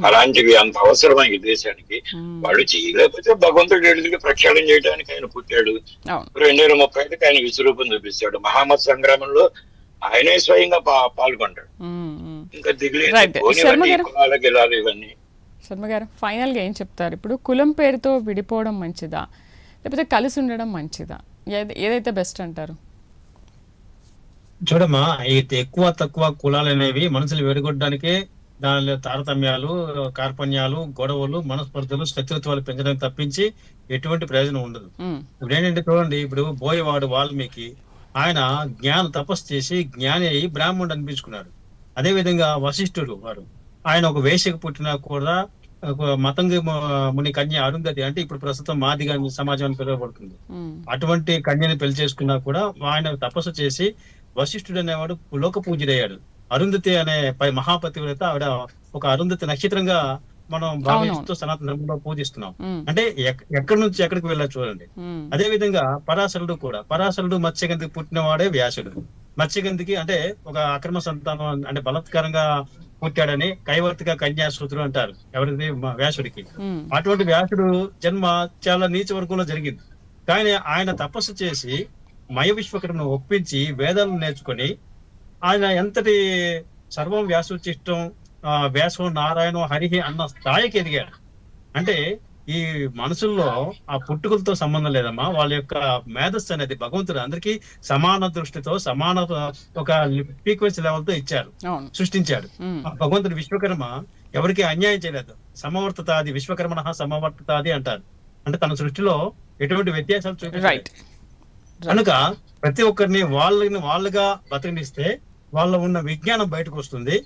అలాంటివి అంత అవసరమా ఈ దేశానికి? వాళ్ళు చేయలేకపోతే భగవంతుడి ఎదురుగా ప్రక్షాళన చేయడానికి ఆయన పుట్టాడు. 2035కి ఆయన విశ్వరూపం చూపిస్తాడు. మహామత్ సంగ్రామంలో ఆయనే స్వయంగా పాల్గొంటాడు. ఇంకా దిగులేదు ఇవన్నీ. శర్మ గారు, ఫైనల్ గా ఏం చెప్తారు? ఇప్పుడు కులం పేరుతో విడిపోవడం మంచిదా, లేకపోతే కలిసి ఉండడం మంచిదా? ఏదైతే బెస్ట్ అంటారు? చూడమ్మా, ఈ ఎక్కువ తక్కువ కులాలు అనేవి మనుషులు విడగొట్టడానికే, దానిలో తారతమ్యాలు, కార్పణ్యాలు, గొడవలు, మనస్పర్ధలు, శత్రుత్వాలు పెంచడానికి తప్పించి ఎటువంటి ప్రయోజనం ఉండదు. ఇప్పుడు ఏంటంటే చూడండి, ఇప్పుడు బోయవాడు వాల్మీకి ఆయన తపస్సు చేసి జ్ఞాని అయ్యి బ్రాహ్మణుడు అనిపించుకున్నాడు. అదే విధంగా వశిష్ఠుడు వారు ఆయన ఒక వేశ్యకు పుట్టినా కూడా ఒక మతంగి ముని కన్య అరుంధతి, అంటే ఇప్పుడు ప్రస్తుతం మాదిగా సమాజం అని పిలువబడుతుంది, అటువంటి కన్యని పెళ్లి చేసుకున్నా కూడా ఆయన తపస్సు చేసి వశిష్ఠుడు అనేవాడు లోక పూజుడయ్యాడు. అరుంధతి అనే మహాపతివ్రత, ఆవిడ ఒక అరుంధతి నక్షత్రంగా మనం భావిస్తూ సనాతన ధర్మంలో పూజిస్తున్నాం. అంటే ఎక్కడి నుంచి ఎక్కడికి వెళ్ళా చూడండి. అదే విధంగా పరాశరుడు మత్స్యగంధికి పుట్టినవాడే వ్యాసుడు. మత్స్యగంధికి అంటే ఒక అక్రమ సంతానం, అంటే బలత్కారంగా పుట్టాడని కైవర్తిక కన్యాసూత్రుడు అంటారు ఎవరిది, వ్యాసుడికి. అటువంటి వ్యాసుడు జన్మ చాలా నీచ వర్గంలో జరిగింది. కానీ ఆయన తపస్సు చేసి మయ విశ్వకర్మను ఒప్పించి వేదాలను నేర్చుకొని ఆయన ఎంతటి సర్వం వ్యాసోచిష్టం వ్యాసం నారాయణ హరిహి అన్న స్థాయికి ఎదిగాడు. అంటే ఈ మనుషుల్లో ఆ పుట్టుకలతో సంబంధం లేదమ్మా, వాళ్ళ యొక్క మేధస్సు అనేది భగవంతుడు అందరికీ సమాన దృష్టితో సమాన ఒక ఫ్రీక్వెన్సీ లెవెల్ తో ఇచ్చారు, సృష్టించాడు. భగవంతుడు విశ్వకర్మ ఎవరికి అన్యాయం చేయలేదు. సమవర్తతాది విశ్వకర్మణ సమవర్తతాది అంటారు. అంటే తన సృష్టిలో ఎటువంటి వ్యత్యాసాలు చూపించారు. కనుక ప్రతి ఒక్కరిని వాళ్ళుగా బతికినిస్తే వాళ్ళ ఉన్న విజ్ఞానం బయటకు వస్తుంది.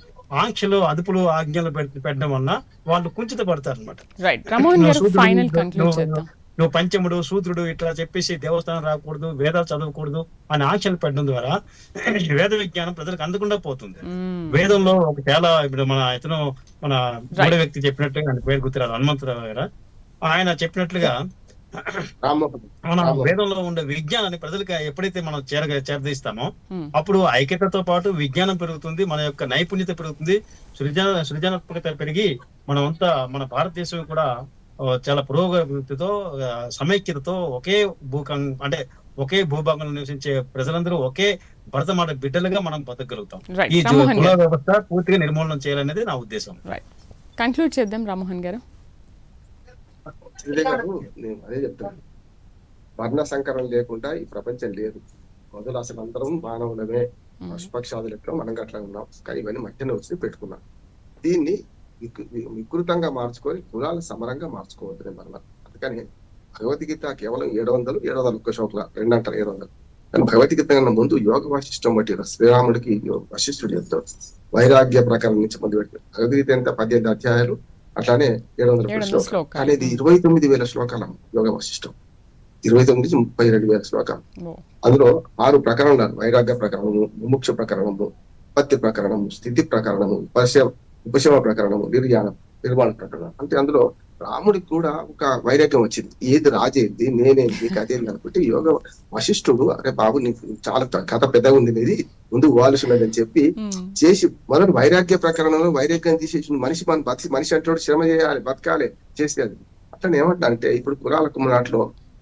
ఆంక్షలు అదుపులు ఆజ్ఞలు పెట్టడం వల్ల వాళ్ళు కుంచిత పడతారు అనమాట. నువ్వు పంచముడు శూద్రుడు ఇట్లా చెప్పేసి దేవస్థానం రాకూడదు, వేదాలు చదవకూడదు అని ఆంక్షలు పెట్టడం ద్వారా వేద విజ్ఞానం ప్రజలకు అందకుండా పోతుంది. వేదంలో ఒక చాలా ఇప్పుడు మన మూడో వ్యక్తి చెప్పినట్టుగా, ఆయన పేరు గుర్తురాదు, హనుమంతరావు గారు, ఆయన చెప్పినట్లుగా మన వేదంలో ఉండే విజ్ఞానాన్ని ప్రజలకు ఎప్పుడైతే మనం చేరదీస్తామో అప్పుడు ఐక్యతతో పాటు విజ్ఞానం పెరుగుతుంది, మన యొక్క నైపుణ్యత పెరుగుతుంది, సృజనాత్మకత పెరిగి మనమంతా మన భారతదేశం కూడా చాలా పురోగతితో సమైక్యతతో ఒకే భూభాగంలో నివసించే ప్రజలందరూ ఒకే భరతమాత బిడ్డలుగా మనం బతకగలుగుతాం. ఈ కుల వ్యవస్థ పూర్తిగా నిర్మూలన చేయాలనేది నా ఉద్దేశం. కంక్లూడ్ చేద్దాం రామ్మోహన్ గారు. నేను అదే చెప్తాను, వర్ణ సంకరం లేకుండా ఈ ప్రపంచం లేదు. మొదలు అసలు అందరం మానవులమే, పశుపక్షాదులు ఎక్కడ మనం అట్లా ఉన్నాం, కానీ ఇవన్నీ మట్టిని వచ్చి పెట్టుకున్నాం. దీన్ని వికృతంగా మార్చుకొని కులాలు సమరంగా మార్చుకోవద్దు మరలా. అందుకని భగవద్గీత కేవలం 700 శ్లోకాలు 2 అంటారు 700. కానీ భగవద్గీత కన్నా ముందు యోగ వాసిష్టం బట్టి శ్రీరాముడికి వశిష్ఠుడు చెప్తాడు. వైరాగ్య ప్రకారం నుంచి మొదలు పెట్టి భగవద్గీత ఎంత 18 అధ్యాయాలు, అట్లానే 700 శ్లోకాలు అనేది 29,000 శ్లోకాల యోగ వశిష్టం. 29 నుంచి 32,000 శ్లోకాలు. అందులో 6 ప్రకరణాలు: వైరాగ్య ప్రకరణము, ముముక్ష ప్రకరణము, పత్తి ప్రకరణము, స్థితి ప్రకరణము, ఉపశమ ప్రకరణము, నిర్మాణ ప్రకరణం. అంటే అందులో రాముడికి కూడా ఒక వైరాగ్యం వచ్చింది. ఏది రాజేది, నేనేది, కథేది అనుకుంటే యోగ వశిష్ఠుడు అరే బాబు నీకు చాలా కథ పెద్దగా ఉంది, ఇది ముందుకు పోవాల్సినదని చెప్పి చేసి మొదటి వైరాగ్య ప్రకరణంలో వైరాగ్యం తీసేసి మనిషి అంటే శ్రమ చేయాలి, బతకాలి, చేసేది. అట్లా ఏమంటా అంటే ఇప్పుడు కులాల కుమ్మనాట్లో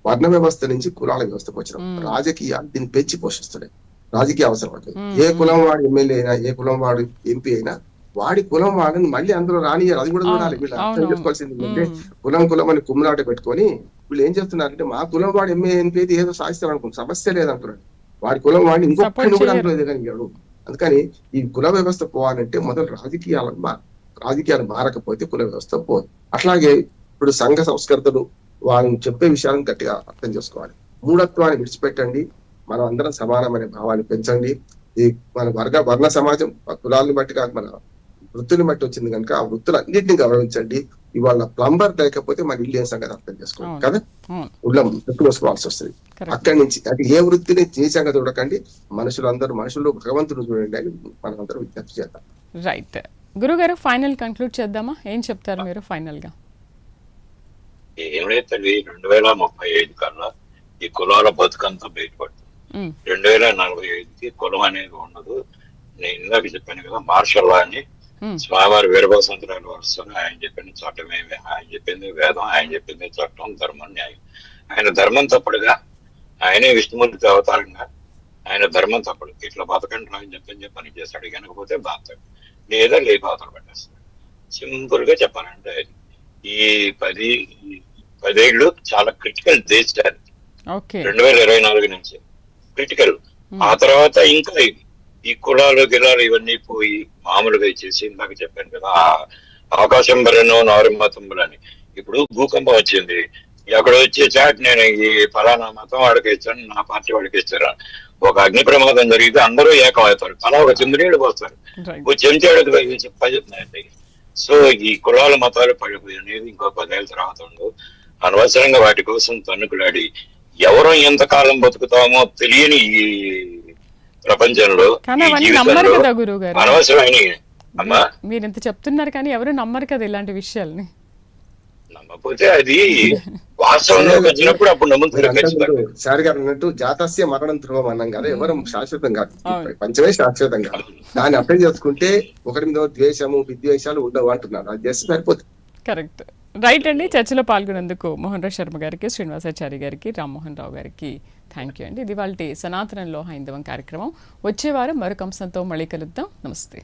వర్ణ వ్యవస్థ నుంచి కులాల వ్యవస్థకు వచ్చిన రాజకీయాలు దీన్ని పెంచి పోషిస్తున్నాయి. రాజకీయ అవసరం పడుతుంది. ఏ కులం వాడు ఎమ్మెల్యే అయినా, ఏ కులం వాడు ఎంపీ అయినా వాడి కులం వాడిని మళ్ళీ అందులో రానియారు. అది కూడా చూడాలి. వీళ్ళు అర్థం చేసుకోవాల్సింది ఏంటంటే కులం అని కుమ్మలాట పెట్టుకొని వీళ్ళు ఏం చేస్తున్నారంటే మా కులం వాడు ఎంపీ అయితే ఏదో సాధిస్తారు అనుకుంటున్నారు. సమస్య లేదంటున్నాడు. వాడి కులం వాడిని ఇంకొకరిని కూడా అందులో ఎదగలిగాడు. అందుకని ఈ కుల వ్యవస్థ పోవాలంటే మొదలు రాజకీయాలు మారకపోతే కుల వ్యవస్థ పోదు. అట్లాగే ఇప్పుడు సంఘ సంస్కృతులు వాళ్ళని చెప్పే విషయాలను గట్టిగా అర్థం చేసుకోవాలి. మూఢత్వాన్ని విడిచిపెట్టండి, మనం అందరం సమానమనే భావాన్ని పెంచండి. ఈ మన వర్ణ సమాజం కులాలను బట్టి కాదు, మన వృత్తుని బట్టి వచ్చింది కనుక ఆ వృత్తులన్నింటినీ గౌరవించండి. ఇవాళ ప్లంబర్ లేకపోతే మన ఇల్లు ఏం సంగతి అర్థం చేసుకోండి కదా, ఉళ్ళం వేసుకోవాల్సి వస్తుంది. అక్కడి నుంచి అంటే ఏ వృత్తిని నీచంగా చూడకండి, మనుషులు భగవంతుడు చూడండి అని మనం అందరం విజ్ఞప్తి చేద్దాం. రైట్ గురుగారు, ఫైనల్ కంక్లూడ్ చేద్దామా? ఏం చెప్తారు మీరు ఫైనల్ గా? ఏమైతే 2035 కల్లా ఈ కులాల బతుకంతా బయటపడుతుంది. 2045కి కులం అనేది ఉండదు. నేను ఇందాక చెప్పాను కదా, మార్షల్ లా అని స్వామివారి వీరభద్రాలు వరుసని ఆయన చెప్పిన చట్టం ఏమి, ఆయన చెప్పింది వేదం, ఆయన చెప్పింది చట్టం, ధర్మం, న్యాయం. ఆయన ధర్మం తప్పడుగా, ఆయనే విష్ణుమూర్తి అవతారంగా ఆయన ధర్మం తప్పడు. ఇట్లా బతకండి అని చెప్పని పని చేస్తాడు. కనుకపోతే బాధతాడు, లేదా లేక అవతల పట్టేస్తాడు. సింపుల్ గా చెప్పాలంటే ఈ 10 ఏళ్ళు చాలా క్రిటికల్ దేశాలు 2024 నుంచి క్రిటికల్. ఆ తర్వాత ఇంకా ఈ కులాలు గిలాలు ఇవన్నీ పోయి మామూలుగా ఇచ్చేసి ఇందాక చెప్పాను కదా, ఆకాశం బరెనో నారుమతంబులని. ఇప్పుడు భూకంపం వచ్చింది, అక్కడ వచ్చే చాట్ నేను ఈ ఫలానా మతం వాడికి ఇచ్చాను, నా పార్టీ వాడికి ఇచ్చారా. ఒక అగ్ని ప్రమాదం జరిగితే అందరూ ఏకం అవుతారు, అలా ఒక చెందునీళ్ళు పోస్తారు, రైట్. ఓ చెంచాడు చెప్తున్నాయండి. సో ఈ కులాల మతాలు పడిపోయి అనేది ఇంకో 10 ఏళ్ళ తర్వాత ఉండవు. అనవసరంగా వాటి కోసం తన్నుకులాడి ఎవరు ఎంతకాలం బతుకుతామో తెలియని ఈ ప్రపంచంలో, కానీ ఈ అవన్నీ నమ్మరు జీవితంలో కదా గురువు గారు. అనవసరమైన అమ్మా మీరు ఇంత చెప్తున్నారు కానీ ఎవరు నమ్మరు కదా ఇలాంటి విషయాల్ని. నమ్మకపోతే అది వాస్తవంలోకి వచ్చినప్పుడు అప్పుడు నమ్ముతారు ఖచ్చితంగా. సార్ గారు అన్నట్టు జాతస్య మరణం ధ్రువం అన్నాం కదా, ఎవరు శాశ్వతం కాదు, అవును. పంచమే శాశ్వతం కాదు. దాన్ని అప్లై చేసుకుంటే ఒకరి మీద ద్వేషము విద్వేషాలు ఉండవు అంటున్నారు, అది చేస్తే సరిపోతుంది. కరెక్ట్, రైట్ అండి. చర్చలో పాల్గొనేందుకు మోహన్ రావు శర్మ గారికి, శ్రీనివాసాచారి గారికి, రామ్మోహన్ రావు గారికి థ్యాంక్ యూ అండి. ఇది వాళ్ళ సనాతనంలో హైందవం కార్యక్రమం. వచ్చే వారం మరొక అంశంతో మళ్ళీ కలుద్దాం. నమస్తే.